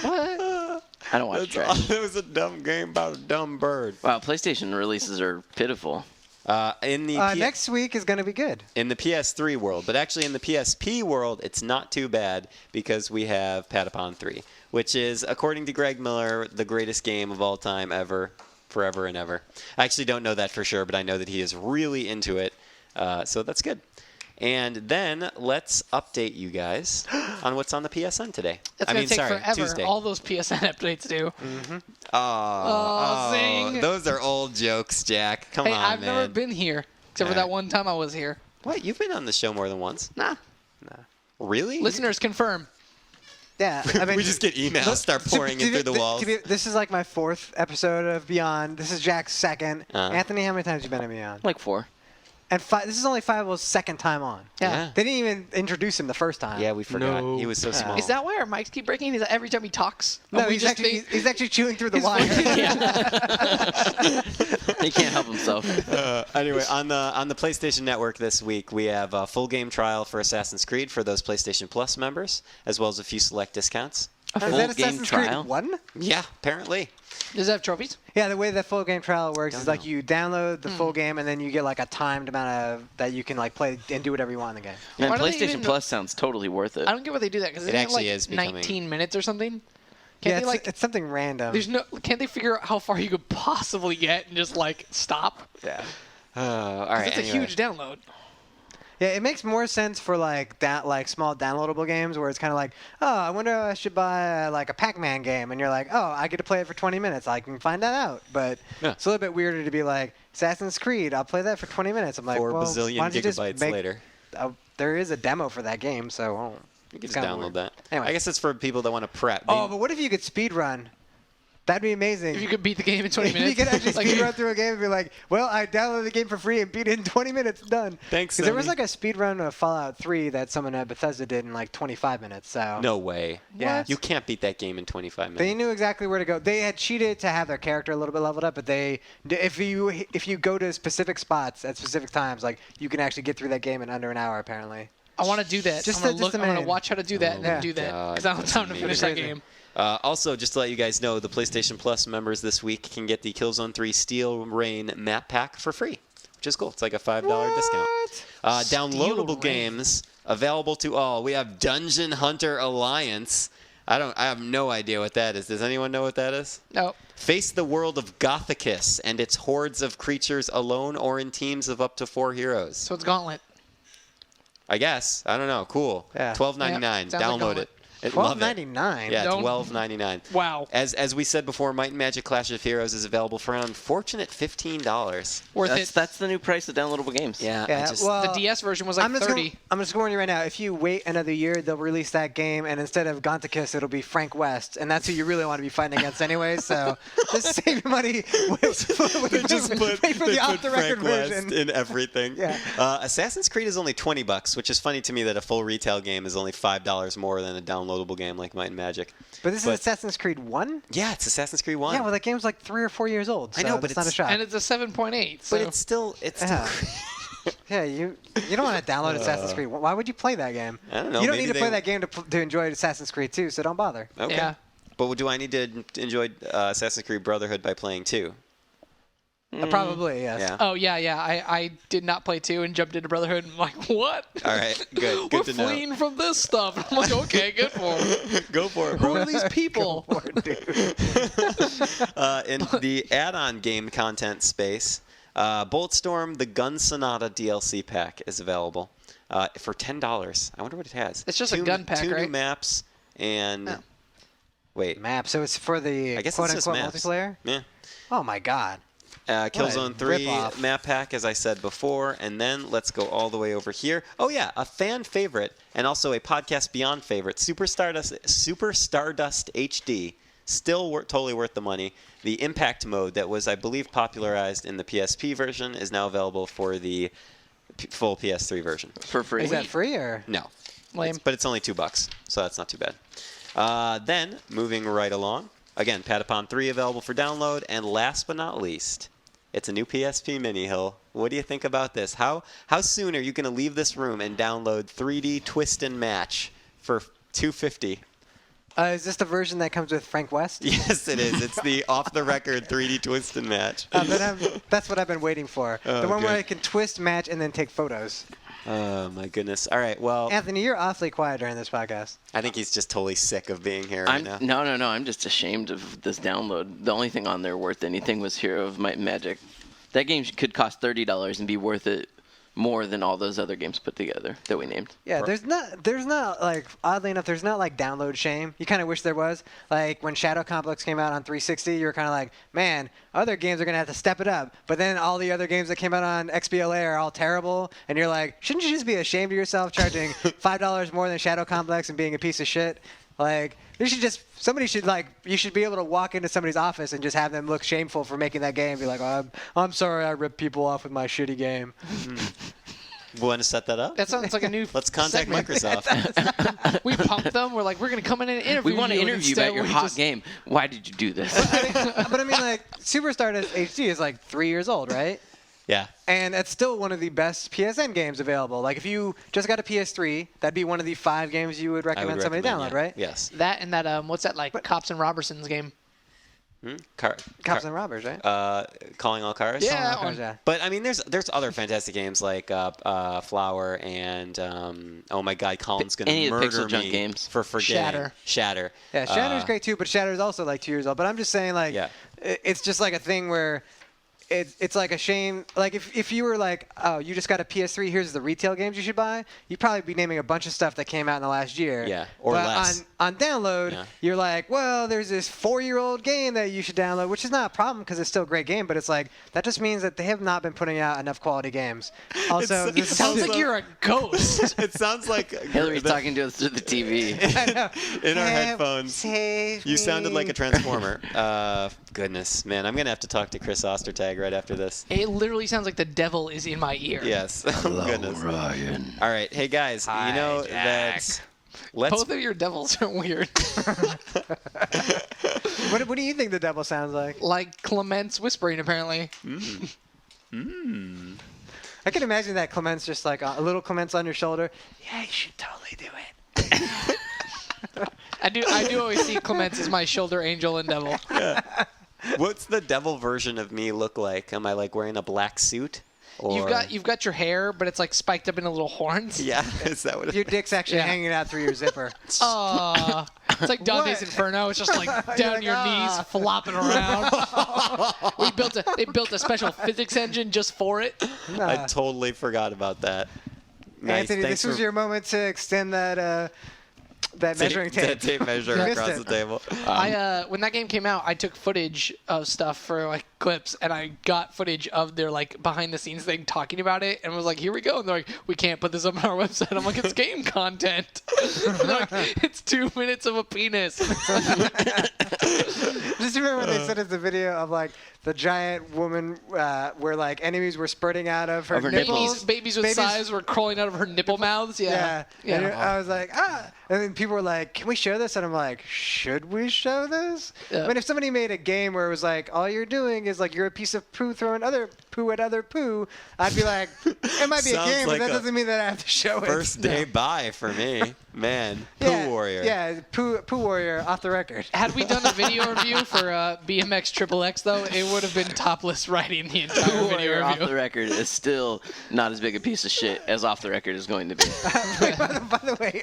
S4: What?
S5: I don't watch trash.
S2: It was a dumb game about a dumb bird.
S5: Wow, PlayStation releases are pitiful.
S3: next week is going to be good.
S2: In the PS3 world, but actually in the PSP world, it's not too bad because we have Patapon 3, which is, according to Greg Miller, the greatest game of all time ever forever and ever. I actually don't know that for sure, but I know that he is really into it. So that's good. And then let's update you guys on what's on the PSN today.
S4: That's going to take forever.
S2: Tuesday.
S4: All those PSN updates do.
S2: Oh, those are old jokes, Jack. Come on, man.
S4: I've never been here, except for that one time I was here.
S2: What? You've been on the show more than once?
S4: Nah.
S2: Really?
S4: Listeners confirm.
S3: Yeah, I mean,
S2: we just get emails start pouring in through the walls.
S3: This is like my 4th episode of Beyond. This is Jack's 2nd. Anthony, how many times have you been at Beyond?
S5: Like 4.
S3: And this is only Fireball's 2nd time on.
S2: Yeah.
S3: They didn't even introduce him the first time.
S2: Yeah, we forgot.
S3: No.
S2: He was so small.
S4: Is that why our mics keep breaking? Is that every time he talks?
S3: No, he's actually chewing through the wire.
S5: He can't help himself.
S2: Anyway, on the PlayStation Network this week, we have a full game trial for Assassin's Creed for those PlayStation Plus members, as well as a few select discounts.
S3: Is that Assassin's Creed 1?
S2: Yeah, apparently.
S4: Does it have trophies?
S3: Yeah, the way the full game trial works is like you download the full game and then you get like a timed amount of that you can like play and do whatever you want in the game.
S5: Man,
S4: Why do they
S5: PlayStation
S4: even-
S5: Plus sounds totally worth it.
S4: I don't get why they do that because
S2: It actually
S4: like
S2: is becoming-
S4: 19 minutes or something.
S3: Yeah,
S4: Can't they
S3: it's something random.
S4: can't they figure out how far you could possibly get and just like stop?
S3: Yeah.
S2: All
S4: 'Cause
S2: right.
S4: it's a huge download.
S3: Yeah, it makes more sense for like that, like small downloadable games where it's kind of like, oh, I wonder if I should buy like a Pac-Man game, and you're like, oh, I get to play it for 20 minutes, I can find that out. But it's a little bit weirder to be like Assassin's Creed, I'll play that for 20 minutes. I'm like,
S2: 4
S3: well,
S2: bazillion
S3: why don't you just
S2: gigabytes
S3: make,
S2: later.
S3: There is a demo for that game, so
S2: You can just
S3: kinda
S2: download
S3: weird.
S2: that.
S3: Anyway.
S2: I guess it's for people that want to prep.
S3: Oh, but what if you could speed run? That'd be amazing.
S4: If you could beat the game in 20 minutes.
S3: If you could actually
S4: Like,
S3: speed run through a game and be like, well, I downloaded the game for free and beat it in 20 minutes, done.
S2: Thanks,
S3: Because there was
S2: Sony.
S3: like a speed run of Fallout 3 that someone at Bethesda did in like 25 minutes. So
S2: No way.
S3: Yeah.
S2: You can't beat that game in 25 minutes.
S3: They knew exactly where to go. They had cheated to have their character a little bit leveled up, but if you go to specific spots at specific times, like you can actually get through that game in under an hour apparently.
S4: I want to do that.
S3: Just
S4: I'm
S3: the
S4: going to
S3: main.
S4: watch how to do that and
S3: Yeah.
S4: then do that.
S2: God,
S4: Because I don't have time to
S2: that's
S4: finish that
S3: amazing.
S4: game.
S2: Also, just to let you guys know, the PlayStation Plus members this week can get the Killzone 3 Steel Rain map pack for free, which is cool. It's like a $5 discount. Downloadable
S4: Rain.
S2: games available to all. We have Dungeon Hunter Alliance. I have no idea what that is. Does anyone know what that is?
S4: No.
S2: Face the world of Gothicus and its hordes of creatures alone or in teams of up to 4 heroes.
S4: So it's Gauntlet.
S2: I guess. I don't know. Cool.
S3: Yeah.
S2: $12.99.
S4: Yeah, sounds like
S2: Download
S4: Gauntlet.
S2: it. Love it.
S3: $12.99.
S2: Yeah,
S4: Don't-
S2: $12.99.
S4: Wow.
S2: As we said before, Might and Magic Clash of Heroes is available for an unfortunate $15.
S4: Worth it.
S5: That's the new price of downloadable games.
S2: Yeah,
S3: Yeah, well,
S4: The DS version was like 30.
S3: I'm just warning you right now. If you wait another year, they'll release that game, and instead of Gonticus, it'll be Frank West, and that's who you really want to be fighting against anyway. So just save your money. Wait for the off-the-record version.
S2: in everything.
S3: Yeah.
S2: Assassin's Creed is only $20, which is funny to me that a full retail game is only $5 more than a downloadable game like Might and Magic.
S3: But this is Assassin's Creed 1?
S2: Yeah, it's Assassin's Creed 1.
S3: Yeah, well, that game's like 3 or 4 years old. So
S2: I know, but
S3: it's not a shock.
S4: And it's a 7.8. So.
S2: but it's still
S3: Yeah. Yeah, you don't want to download Assassin's Creed. Why would you play that game?
S2: I don't know,
S3: You don't
S2: maybe
S3: need to
S2: they-
S3: play that game to enjoy Assassin's Creed 2, so don't bother.
S2: okay.
S4: Yeah.
S2: But do I need to enjoy Assassin's Creed Brotherhood by playing 2?
S3: Probably, yes.
S2: Yeah.
S4: Oh, yeah. I did not play 2 and jumped into Brotherhood. And I'm like, what?
S2: All right, good.
S4: We're
S2: Good to know.
S4: fleeing from this stuff. And I'm like, okay, good for 'em.
S2: Go for it,
S4: Who
S2: bro.
S4: are these people?
S2: In the add-on game content space, Bulletstorm, the Gun Sonata DLC pack is available for $10. I wonder what it has.
S4: It's just a gun pack,
S2: two new
S4: right?
S2: maps and
S4: Oh.
S2: wait.
S3: Map. So it's for the
S2: I guess it's just
S3: quote-unquote
S2: maps.
S3: multiplayer?
S2: Yeah.
S3: Oh, my God.
S2: Killzone 3
S3: rip-off.
S2: map pack, as I said before, and then let's go all the way over here. Oh yeah, a fan favorite and also a podcast Beyond favorite, Super Stardust HD. Still totally worth the money. The Impact mode that was, I believe, popularized in the PSP version is now available for the full PS3 version.
S5: For free.
S3: Is that free or?
S2: No.
S4: Lame.
S2: But it's only $2, so that's not too bad. Then, moving right along, again, Patapon 3 available for download, and last but not least, it's a new PSP Mini Hill. What do you think about this? How soon are you going to leave this room and download 3D Twist and Match for $250?
S3: Is this the version that comes with Frank West?
S2: Yes, it is. It's the off-the-record 3D Twist and Match.
S3: That's what I've been waiting for.
S2: Oh,
S3: the one where
S2: good.
S3: I can twist, match, and then take photos.
S2: Oh, my goodness. All right, well,
S3: Anthony, you're awfully quiet during this podcast.
S2: I think he's just totally sick of being here right now.
S5: No. I'm just ashamed of this download. The only thing on there worth anything was Hero of Might and Magic. That game could cost $30 and be worth it more than all those other games put together that we named.
S3: Yeah, there's not like, oddly enough, there's not like download shame. You kind of wish there was. Like when Shadow Complex came out on 360, you were kind of like, man, other games are gonna have to step it up. But then all the other games that came out on XBLA are all terrible, and you're like, shouldn't you just be ashamed of yourself charging $5 more than Shadow Complex and being a piece of shit? Like, you should be able to walk into somebody's office and just have them look shameful for making that game. Be like, oh, I'm sorry, I ripped people off with my shitty game.
S2: Want to set that up?
S4: That sounds like a new.
S2: Let's contact
S4: segment.
S2: Microsoft.
S4: We pump them. We're like, we're gonna come in and interview.
S5: We want to
S4: you,
S5: interview
S4: instead
S5: about your
S4: we
S5: hot
S4: just-
S5: game. Why did you do this?
S3: But I mean, like, Super Stardust HD is like 3 years old, right?
S2: Yeah.
S3: And it's still one of the best PSN games available. Like, if you just got a PS3, that'd be one of the 5 games you would
S2: I
S3: recommend
S2: would
S3: somebody
S2: recommend,
S3: download,
S2: yeah.
S3: right?
S2: Yes.
S4: That and that. What's that like? Cops and Robertson's game.
S3: Cops and Robbers, right?
S2: Calling All Cars.
S4: Yeah,
S3: Oh,
S4: that
S3: gosh,
S4: one.
S3: yeah.
S2: But I mean, there's other fantastic games like Flower and oh my God, Colin's gonna
S5: Any of the
S2: murder
S5: Pixel Junk
S2: me
S5: games.
S2: for forgetting
S4: Shatter.
S3: Yeah, Shatter's great too, but Shatter's also like 2 years old. But I'm just saying, like,
S2: Yeah.
S3: it's just like a thing where it's like a shame. Like, if you were like, oh, you just got a PS3, here's the retail games you should buy, you'd probably be naming a bunch of stuff that came out in the last year.
S2: Yeah, or
S3: but
S2: less.
S3: on download,
S2: Yeah.
S3: you're like, well, there's this 4-year-old game that you should download, which is not a problem because it's still a great game, but it's like, that just means that they have not been putting out enough quality games. Also,
S2: It
S3: this
S4: Sounds
S3: is
S4: like you're a ghost.
S2: It sounds like
S5: Hillary's talking to us through the TV.
S3: I know.
S2: in our
S3: Help,
S2: headphones.
S3: save
S2: You sounded
S3: me.
S2: like a transformer. Goodness, man, I'm gonna have to talk to Chris Ostertag right after this.
S4: It literally sounds like the devil is in my ear.
S2: Yes. Oh, goodness.
S5: Ryan.
S2: All right, hey guys, you know that. Let's.
S4: Both of your devils are weird.
S3: What do you think the devil sounds like?
S4: Like Clement's whispering, apparently.
S3: I can imagine that Clement's just like a little Clement's on your shoulder. Yeah, you should totally do it.
S4: I do always see Clements as my shoulder angel and devil.
S2: What's the devil version of me look like? Am I like wearing a black suit? Or...
S4: You've got your hair, but it's like spiked up into little horns.
S2: Yeah, is that what?
S3: Your dick's actually
S4: Yeah.
S3: hanging out through your zipper.
S4: It's like Dante's
S3: What?
S4: Inferno. It's just like down
S3: like,
S4: your knees, flopping around. They built a special physics engine just for it.
S2: I totally forgot about that. Nice.
S3: Anthony,
S2: Thanks
S3: this was
S2: for
S3: your moment to extend that measuring tape.
S2: That tape measure
S3: You missed
S2: across
S3: it.
S2: the table.
S4: When that game came out, I took footage of stuff for like clips, and I got footage of their like behind the scenes thing talking about it, and was like, "Here we go." And they're like, "We can't put this up on our website." I'm like, "It's game content." They're like, "It's 2 minutes of a penis."
S3: Just remember when they sent us the video of like the giant woman where like enemies were spurting out of her
S5: Of her
S3: nipples.
S4: Babies with size were crawling out of her nipple mouths.
S3: Yeah.
S4: Yeah.
S3: And I was like, ah. And then people were like, can we show this? And I'm like, should we show this?
S4: Yeah.
S3: I mean, if somebody made a game where it was like, all you're doing is like, you're a piece of poo throwing other poo at other poo, I'd be like, it might be a
S2: Sounds
S3: game,
S2: like
S3: but that
S2: a
S3: doesn't mean that I have to show it.
S2: First day bye for me. Man,
S3: Yeah,
S2: Poo Warrior.
S3: Yeah, poo warrior off the record.
S4: Had we done a video review for BMX Triple X, though, it would have been topless writing the entire video
S5: Off the
S4: review.
S5: record is still not as big a piece of shit as off the record is going to be.
S3: By the way,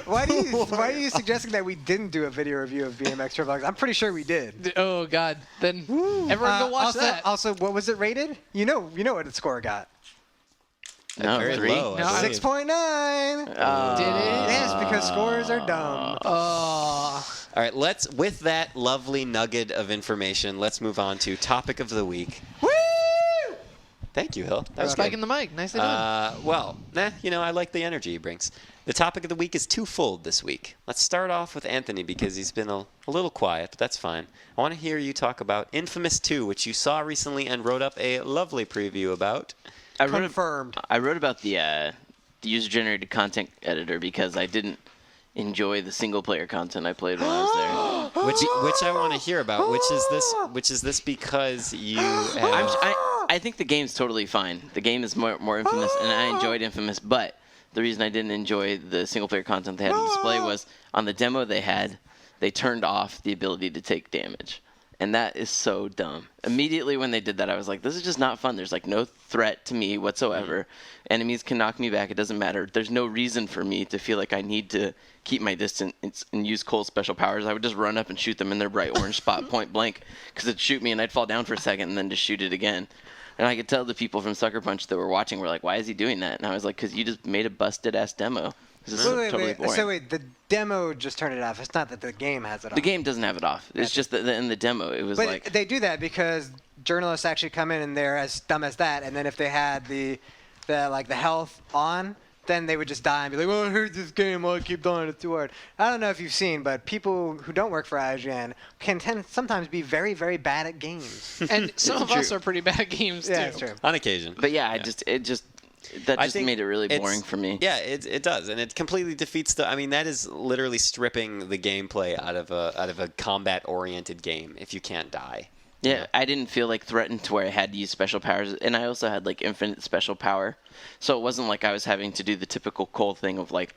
S3: why are you suggesting that we didn't do a video review of BMX Triple X? I'm pretty sure we did.
S4: Oh God! Then everyone go watch
S3: also,
S4: that.
S3: Also, what was it rated? You know what the score got.
S5: No,
S2: Very
S5: 3.
S2: low. I
S4: No,
S2: believe.
S3: 6.9.
S4: Did it?
S3: Yes, because scores are dumb.
S4: Oh.
S2: All right, with that lovely nugget of information, let's move on to topic of the week.
S3: Woo!
S2: Thank you, Hill. That was good.
S4: Spiking the mic. Nicely done.
S2: I like the energy he brings. The topic of the week is twofold this week. Let's start off with Anthony because he's been a little quiet, but that's fine. I want to hear you talk about Infamous 2, which you saw recently and wrote up a lovely preview about.
S3: Confirmed.
S5: I wrote about the user-generated content editor because I didn't enjoy the single-player content I played when I was there.
S2: Which I want to hear about. Which is this because you have...
S5: I think the game's totally fine. The game is more Infamous, and I enjoyed Infamous, but the reason I didn't enjoy the single-player content they had on display was on the demo they turned off the ability to take damage. And that is so dumb. Immediately when they did that, I was like, this is just not fun. There's like no threat to me whatsoever. Enemies can knock me back. It doesn't matter. There's no reason for me to feel like I need to keep my distance and use Cole's special powers. I would just run up and shoot them in their bright orange spot point blank because it'd shoot me and I'd fall down for a second and then just shoot it again. And I could tell the people from Sucker Punch that were watching were like, why is he doing that? And I was like, because you just made a busted-ass demo. This is totally boring.
S3: So wait, the demo just turned it off. It's not that the game has it off.
S5: The game doesn't have it off. It's just that in the demo, it was
S3: But they do that because journalists actually come in and they're as dumb as that. And then if they had the health on, then they would just die and be like, well, I heard this game. Well, I keep dying. It's too hard. I don't know if you've seen, but people who don't work for IGN can sometimes be very, very bad at games.
S4: And some of us are pretty bad at games, too.
S3: Yeah, that's true.
S2: On occasion.
S5: But yeah, that just made it really boring for me.
S2: Yeah, it does, and it completely defeats the. I mean, that is literally stripping the gameplay out of a combat-oriented game if you can't die.
S5: Yeah, I didn't feel like threatened to where I had to use special powers, and I also had like infinite special power, so it wasn't like I was having to do the typical Cole thing of like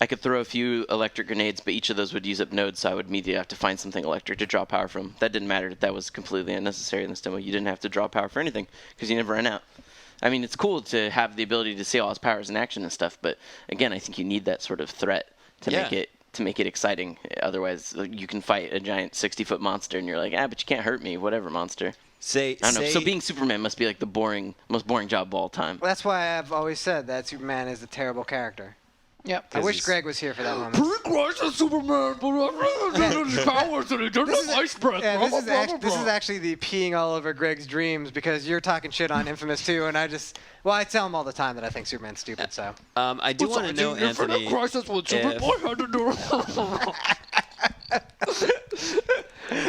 S5: I could throw a few electric grenades, but each of those would use up nodes, so I would immediately have to find something electric to draw power from. That didn't matter. That was completely unnecessary in this demo. You didn't have to draw power for anything because you never ran out. I mean, it's cool to have the ability to see all his powers in action and stuff, but again, I think you need that sort of threat to make it exciting. Otherwise, you can fight a giant 60-foot monster, and you're like, but you can't hurt me, whatever, monster. I don't know. So being Superman must be like the most boring job of all time.
S3: Well, that's why I've always said that Superman is a terrible character.
S4: Yep.
S3: I wish Greg was here for that moment.
S6: Christ is Superman, but powers and he doesn't have ice breath.
S3: Yeah, this is actually the peeing all over Greg's dreams because you're talking shit on Infamous 2, and I tell him all the time that I think Superman's stupid. So
S2: I do want to know, Anthony.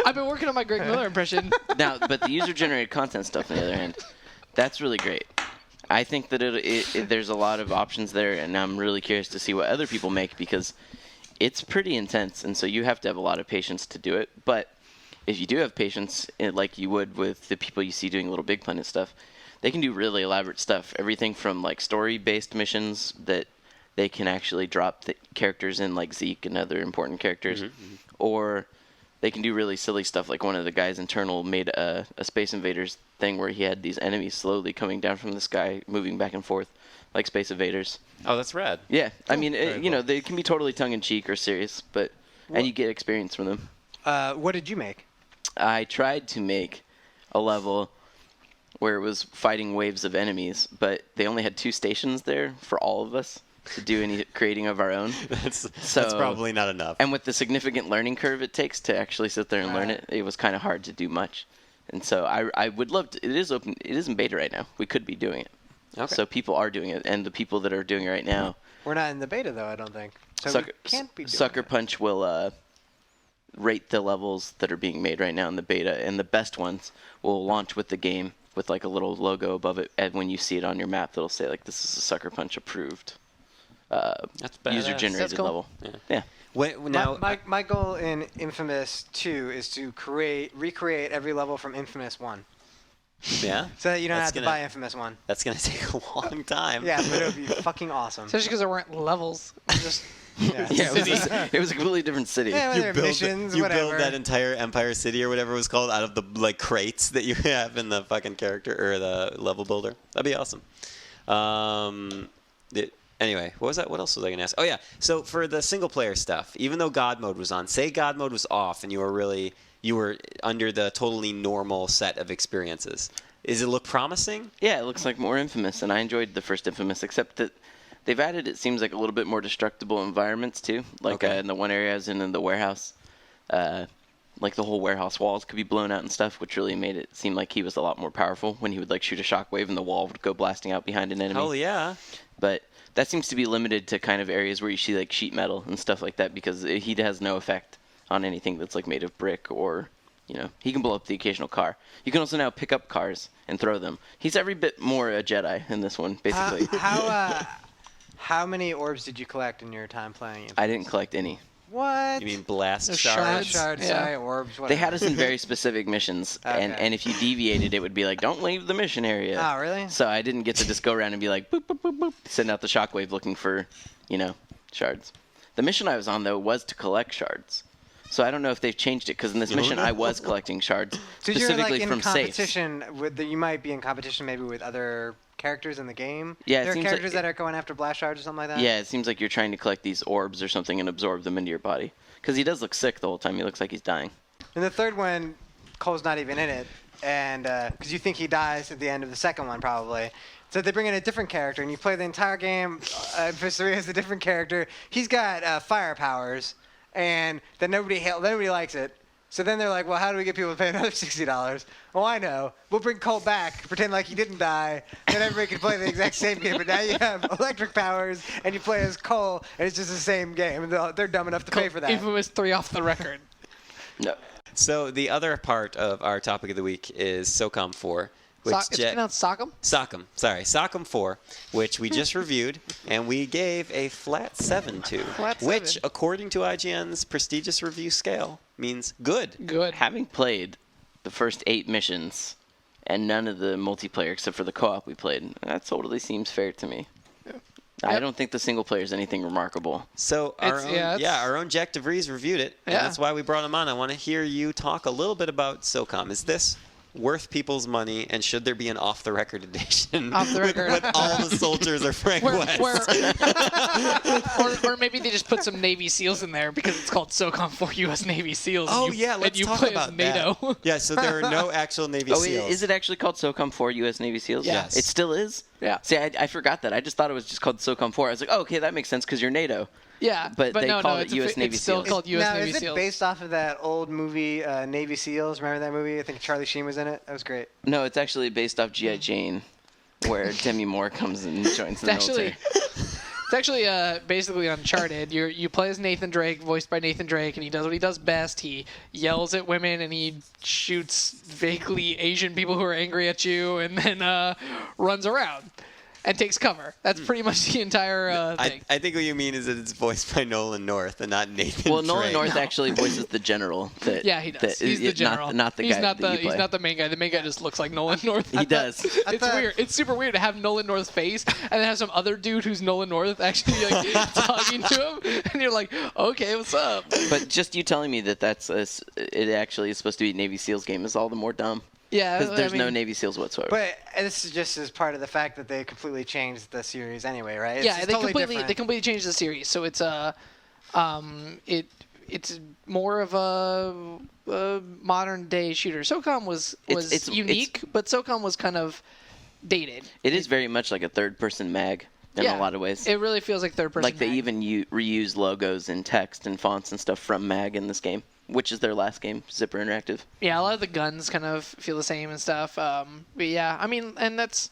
S4: I've been working on my Greg Miller impression.
S5: Now, but the user-generated content stuff, on the other hand, that's really great. I think that there's a lot of options there, and I'm really curious to see what other people make because it's pretty intense, and so you have to have a lot of patience to do it. But if you do have patience, like you would with the people you see doing Little Big Planet stuff, they can do really elaborate stuff. Everything from like story-based missions that they can actually drop the characters in, like Zeke and other important characters, or they can do really silly stuff. Like one of the guys internal made a Space Invaders thing where he had these enemies slowly coming down from the sky, moving back and forth, like Space Invaders.
S2: Oh, that's rad.
S5: Yeah, I mean, they can be totally tongue-in-cheek or serious, and you get experience from them.
S3: What did you make?
S5: I tried to make a level where it was fighting waves of enemies, but they only had 2 stations there for all of us to do any creating of our own.
S2: That's probably not enough.
S5: And with the significant learning curve it takes to actually sit there and learn it, it was kind of hard to do much. And so I would love to. It is open. It is in beta right now. We could be doing it.
S2: Okay.
S5: So people are doing it, and the people that are doing it right now.
S3: We're not in the beta though, I don't think. So we can't be doing
S5: Sucker
S3: it.
S5: Punch will rate the levels that are being made right now in the beta, and the best ones will launch with the game with like a little logo above it, and when you see it on your map, that'll say like this is a Sucker Punch approved
S2: That's badass.
S5: user-generated
S4: That's cool.
S5: level. Yeah.
S3: My goal in Infamous 2 is to recreate every level from Infamous 1.
S2: Yeah.
S3: So that you don't have to buy Infamous 1.
S2: That's gonna take a long time.
S3: Yeah, but it would be fucking awesome.
S4: Especially because there weren't levels. Just
S3: Yeah,
S5: It was a completely different city.
S3: Yeah,
S2: You
S3: there are
S2: build,
S3: missions,
S2: you
S3: whatever.
S2: build that entire Empire City or whatever it was called out of the like crates that you have in the fucking character or the level builder. That'd be awesome. Anyway, what was that? What else was I gonna ask? Oh yeah. So for the single player stuff, even though God mode was on, say God mode was off, and you were under the totally normal set of experiences. Does it look promising?
S5: Yeah, it looks like more Infamous, and I enjoyed the first Infamous, except that they've added, it seems like, a little bit more destructible environments, too. Like in the one area I was in the warehouse, like the whole warehouse walls could be blown out and stuff, which really made it seem like he was a lot more powerful when he would like shoot a shockwave and the wall would go blasting out behind an enemy.
S2: Hell yeah.
S5: But that seems to be limited to kind of areas where you see like sheet metal and stuff like that, because he has no effect on anything that's like made of brick or... he can blow up the occasional car. You can also now pick up cars and throw them. He's every bit more a Jedi in this one, basically.
S3: How many orbs did you collect in your time playing it?
S5: I didn't collect any.
S3: What?
S2: You mean blast
S3: Shards,
S2: shards?
S3: sorry, orbs, whatever.
S5: They had us in very specific missions, and if you deviated, it would be like, don't leave the mission area.
S3: Oh, really?
S5: So I didn't get to just go around and be like, boop, boop, boop, boop, send out the shockwave looking for, shards. The mission I was on, though, was to collect shards. So I don't know if they've changed it, because in this mission I was collecting shards
S3: So you're
S5: specifically
S3: like in
S5: from safes.
S3: competition you might be in competition maybe with other characters in the game.
S5: Yeah, it
S3: there are
S5: seems
S3: characters
S5: like
S3: that are going after blast shards or something like that.
S5: Yeah, it seems like you're trying to collect these orbs or something and absorb them into your body. Because he does look sick the whole time. He looks like he's dying.
S3: In the third one, Cole's not even in it, and because you think he dies at the end of the second one probably. So they bring in a different character, and you play the entire game. Fissery is a different character. He's got fire powers, and then nobody likes it. So then they're like, well, how do we get people to pay another $60? Oh, I know. We'll bring Cole back, pretend like he didn't die, then everybody can play the exact same game. But now you have electric powers, and you play as Cole, and it's just the same game. They're dumb enough to pay for that.
S4: Infamous 3 off the record.
S5: No.
S2: So the other part of our topic of the week is SOCOM 4.
S4: It's pronounced Sock'em?
S2: Sock'em. Sorry, Sock'em 4, which we just reviewed, and we gave a flat 7 to. Which, according to IGN's prestigious review scale, means good.
S4: Good.
S5: Having played the first 8 missions and none of the multiplayer except for the co-op we played, that totally seems fair to me.
S4: Yeah.
S5: I don't think the single player is anything remarkable.
S2: So our own Jack DeVries reviewed it, and
S4: Yeah.
S2: that's why we brought him on. I want to hear you talk a little bit about SOCOM. Is this worth people's money, and should there be an off-the-record edition
S4: Off the record.
S2: with all the soldiers of Frank West?
S4: Or maybe they just put some Navy SEALs in there because it's called SOCOM 4 U.S. Navy SEALs.
S2: Oh,
S4: and
S2: yeah, let's
S4: you
S2: talk
S4: play
S2: about
S4: as NATO.
S2: that. Yeah, so there are no actual Navy SEAls.
S5: Is it actually called SOCOM 4 U.S. Navy SEALs?
S2: Yes.
S5: It still is?
S4: Yeah.
S5: See, I forgot that. I just thought it was just called SOCOM 4. I was like, oh, okay, that makes sense because you're NATO.
S4: Yeah,
S5: But they
S4: no,
S5: called it
S4: it's
S5: US Navy
S4: it's still
S5: SEALs.
S4: called U.S.
S3: Now,
S4: Navy
S3: is it
S4: SEALs.
S3: based off of that old movie, Navy SEAls? Remember that movie? I think Charlie Sheen was in it. That was great.
S5: No, it's actually based off G.I. Jane, where Demi Moore comes and joins the military.
S4: It's actually basically Uncharted. You play as Nathan Drake, voiced by Nathan Drake, and he does what he does best. He yells at women and he shoots vaguely Asian people who are angry at you, and then runs around and takes cover. That's pretty much the entire thing.
S2: I think what you mean is that it's voiced by Nolan North and not Nathan
S5: Well, Nolan
S2: Drake.
S5: North actually voices the general.
S4: Yeah, he does. He's the general.
S5: Not the
S4: he's
S5: guy
S4: not
S5: that you
S4: He's
S5: play.
S4: not the main guy. The main guy just looks like Nolan North.
S5: He does.
S4: It's weird. It's super weird to have Nolan North's face and then have some other dude who's Nolan North actually like talking to him, and you're like, okay, what's up?
S5: But just you telling me that it actually is supposed to be a Navy SEALs game is all the more dumb.
S4: Yeah,
S5: Because there's no Navy SEALs whatsoever.
S3: But this is just as part of the fact that they completely changed the series anyway, right? It's
S4: yeah,
S3: just
S4: they
S3: totally
S4: completely
S3: different.
S4: changed the series, so it's it's more of a modern day shooter. SOCOM was
S5: It's
S4: unique, but SOCOM was kind of dated.
S5: It is very much like a third-person mag in a lot of ways.
S4: It really feels like third person.
S5: Like they
S4: mag.
S5: even reuse logos and text and fonts and stuff from mag in this game, which is their last game, Zipper Interactive.
S4: Yeah, a lot of the guns kind of feel the same and stuff. But yeah, I mean, and that's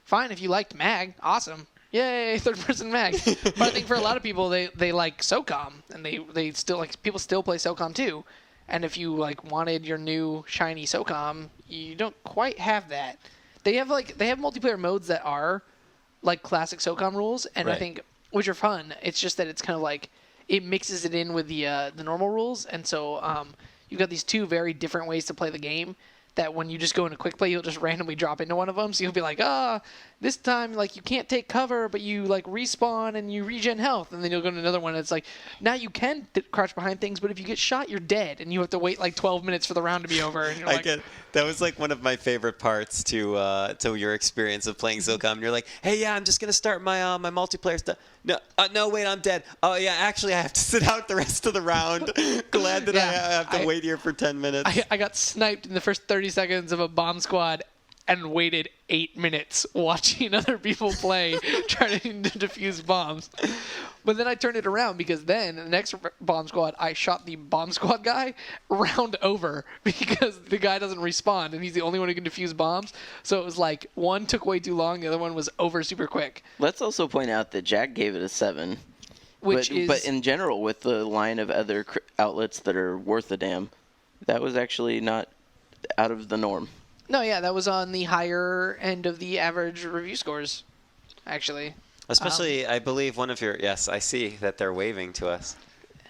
S4: fine if you liked mag. Awesome. Yay, third person mag. But I think for a lot of people, they like SOCOM, and they still like people still play SOCOM too. And if you like wanted your new shiny SOCOM, you don't quite have that. They have multiplayer modes that are like classic SOCOM rules, and I think which are fun. It's just that it's kind of like it mixes it in with the normal rules, and so you've got these two very different ways to play the game. That when you just go into quick play, you'll just randomly drop into one of them. So you'll be like, this time like you can't take cover, but you like respawn and you regen health, and then you'll go to another one. And it's like now you can crouch behind things, but if you get shot, you're dead, and you have to wait like 12 minutes for the round to be over. And you're like,
S2: that was like one of my favorite parts to your experience of playing SOCOM. You're like, hey, yeah, I'm just gonna start my my multiplayer stuff. No, wait, I'm dead. Oh yeah, actually, I have to sit out the rest of the round. Glad that I have to wait here for 10 minutes.
S4: I got sniped in the first 30 seconds of a bomb squad and waited 8 minutes watching other people play trying to defuse bombs. But then I turned it around because then the next bomb squad, I shot the bomb squad guy round over because the guy doesn't respawn and he's the only one who can defuse bombs. So it was like one took way too long, the other one was over super quick.
S5: Let's also point out that Jack gave it a 7. But in general, with the line of other outlets that are worth a damn, that was actually not out of the norm.
S4: No, yeah, that was on the higher end of the average review scores, actually.
S2: Especially, I believe one of your... Yes, I see that they're waving to us.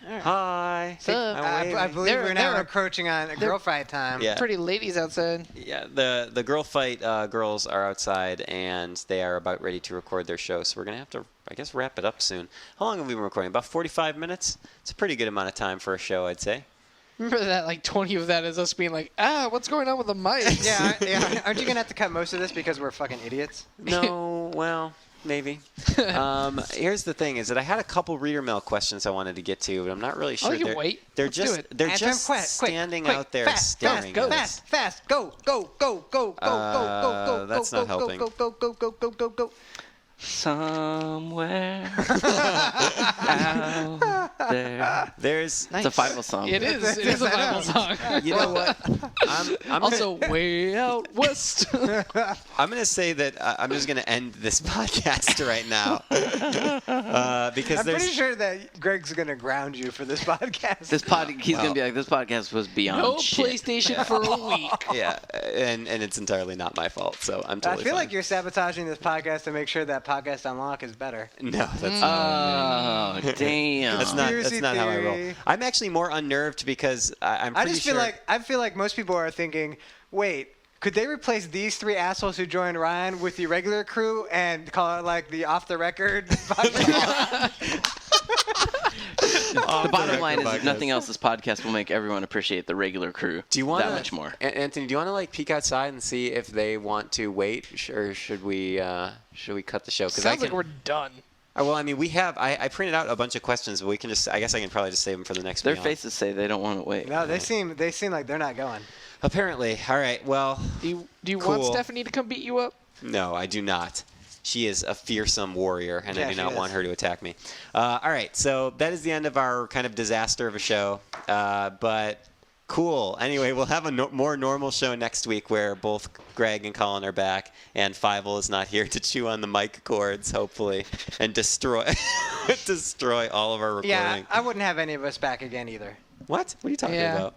S4: Right.
S2: Hi.
S3: I believe we're now encroaching on a girl fight time.
S2: Yeah.
S4: Pretty ladies outside.
S2: Yeah, the girl fight girls are outside, and they are about ready to record their show. So we're going to have to, I guess, wrap it up soon. How long have we been recording? About 45 minutes? It's a pretty good amount of time for a show, I'd say.
S4: Remember that, like 20 of that is us being like, what's going on with the mic?
S3: Yeah. Aren't you gonna have to cut most of this because we're fucking idiots?
S2: No, well, maybe. Here's the thing: is that I had a couple reader mail questions I wanted to get to, but I'm not really sure.
S4: I can wait.
S2: They're
S4: Let's do
S2: just
S4: it.
S2: they're
S3: Answer
S2: just
S3: them quick,
S2: standing
S3: quick,
S2: out there
S3: fast,
S2: staring
S3: go,
S2: at us.
S3: fast, go,
S2: That's not helping.
S3: go.
S5: Somewhere out there.
S2: There's
S5: It's a Fievel song.
S4: It is. It is a Bible song.
S2: You know what? I'm
S4: Also, way out west.
S2: I'm gonna say that I'm just gonna end this podcast right now because
S3: I'm
S2: there's
S3: pretty sure that Greg's gonna ground you for this podcast.
S5: He's gonna be like, this podcast was beyond
S4: No
S5: shit.
S4: PlayStation for a week.
S2: yeah, and it's entirely not my fault, so I'm
S3: I
S2: totally
S3: feel
S2: fine.
S3: like you're sabotaging this podcast to make sure that Podcast Unlock is better.
S2: No, that's
S5: Oh, damn.
S2: That's not how I roll.
S3: theory.
S2: I'm actually more unnerved because I'm pretty
S3: I just
S2: sure.
S3: feel like most people are thinking, wait, could they replace these three assholes who joined Ryan with the regular crew and call it like the off the record podcast?
S5: The bottom line is, if nothing else, this podcast will make everyone appreciate the regular crew
S2: Do you want
S5: that much more.
S2: Anthony? Do you want to like peek outside and see if they want to wait, or should we cut the show? Because
S4: Sounds like we're done.
S2: Well, I mean, we have. I printed out a bunch of questions, but we can just. I guess I can probably just save them for the next.
S5: Their
S2: Beyond.
S5: faces say they don't want to wait.
S3: No, they seem like they're not going.
S2: Apparently. All right. Well.
S4: Do you
S2: cool.
S4: want Stephanie to come beat you up?
S2: No, I do not. She is a fearsome warrior, and
S3: Yeah,
S2: I do
S3: she
S2: not
S3: is.
S2: want her to attack me. All right, so that is the end of our kind of disaster of a show. But cool. Anyway, we'll have a more normal show next week where both Greg and Colin are back, and Fievel is not here to chew on the mic cords, hopefully, and destroy all of our recording.
S3: Yeah, I wouldn't have any of us back again either.
S2: What? What are you talking
S4: Yeah.
S2: about?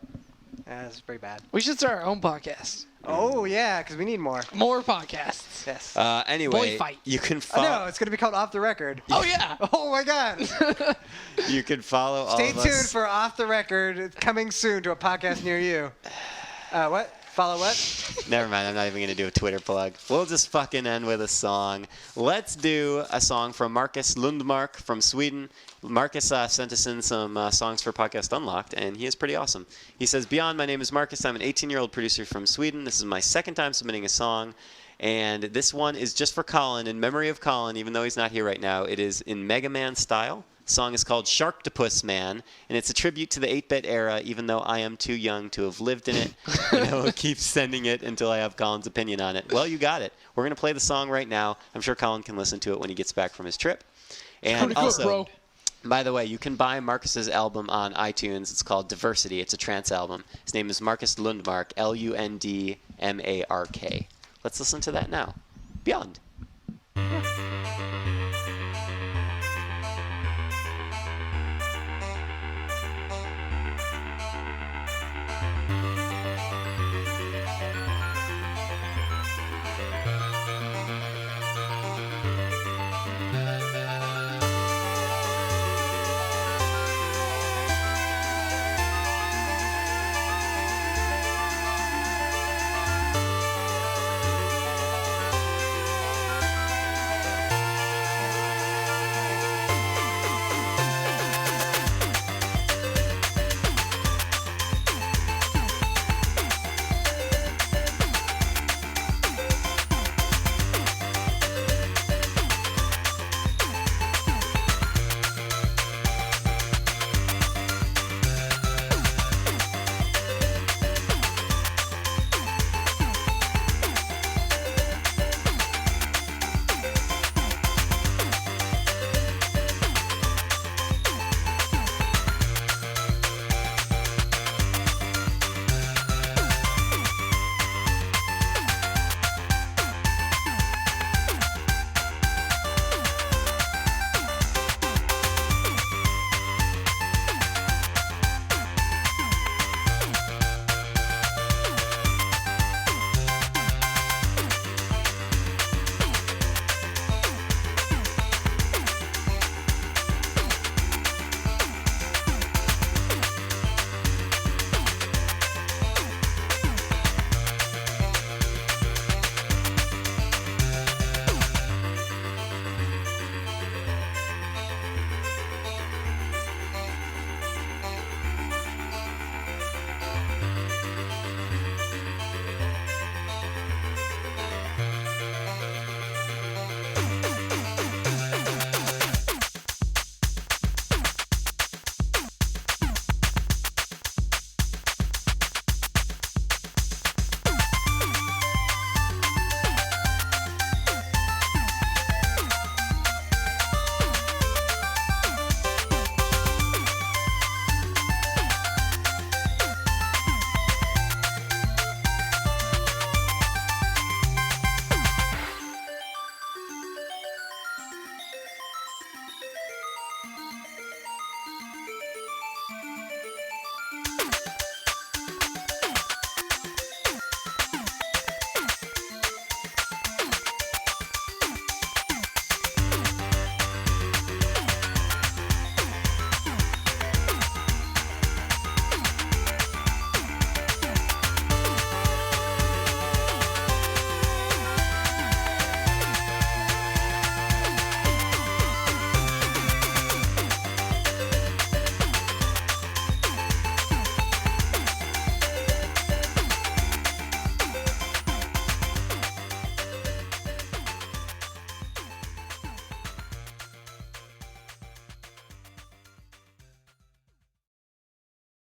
S3: Yeah, this is pretty bad.
S4: We should start our own podcast.
S3: Oh yeah, because we need more.
S4: More podcasts.
S3: Yes.
S2: Anyway,
S4: Boy fight.
S2: you can
S3: Oh,
S2: follow.
S3: no, it's gonna be called Off the Record.
S4: Oh, yeah.
S3: Oh my God.
S2: You can follow all
S3: Stay
S2: of
S3: tuned
S2: us.
S3: for Off the Record. It's coming soon to a podcast near you. What? Follow what?
S2: Never mind, I'm not even going to do a Twitter plug. We'll just fucking end with a song. Let's do a song from Marcus Lundmark from Sweden. Marcus sent us in some songs for Podcast Unlocked, and he is pretty awesome. He says, Beyond, my name is Marcus. I'm an 18-year-old producer from Sweden. This is my second time submitting a song, and this one is just for Colin, in memory of Colin, even though he's not here right now. It is in Mega Man style. The song is called Sharktopus Man, and it's a tribute to the 8-bit era, even though I am too young to have lived in it. And I will keep sending it until I have Colin's opinion on it. Well, you got it. We're going to play the song right now. I'm sure Colin can listen to it when he gets back from his trip. And
S4: Pretty good,
S2: also,
S4: bro.
S2: by the way, you can buy Marcus's album on iTunes. It's called Diversity. It's a trance album. His name is Marcus Lundmark, Lundmark. Let's listen to that now. Beyond.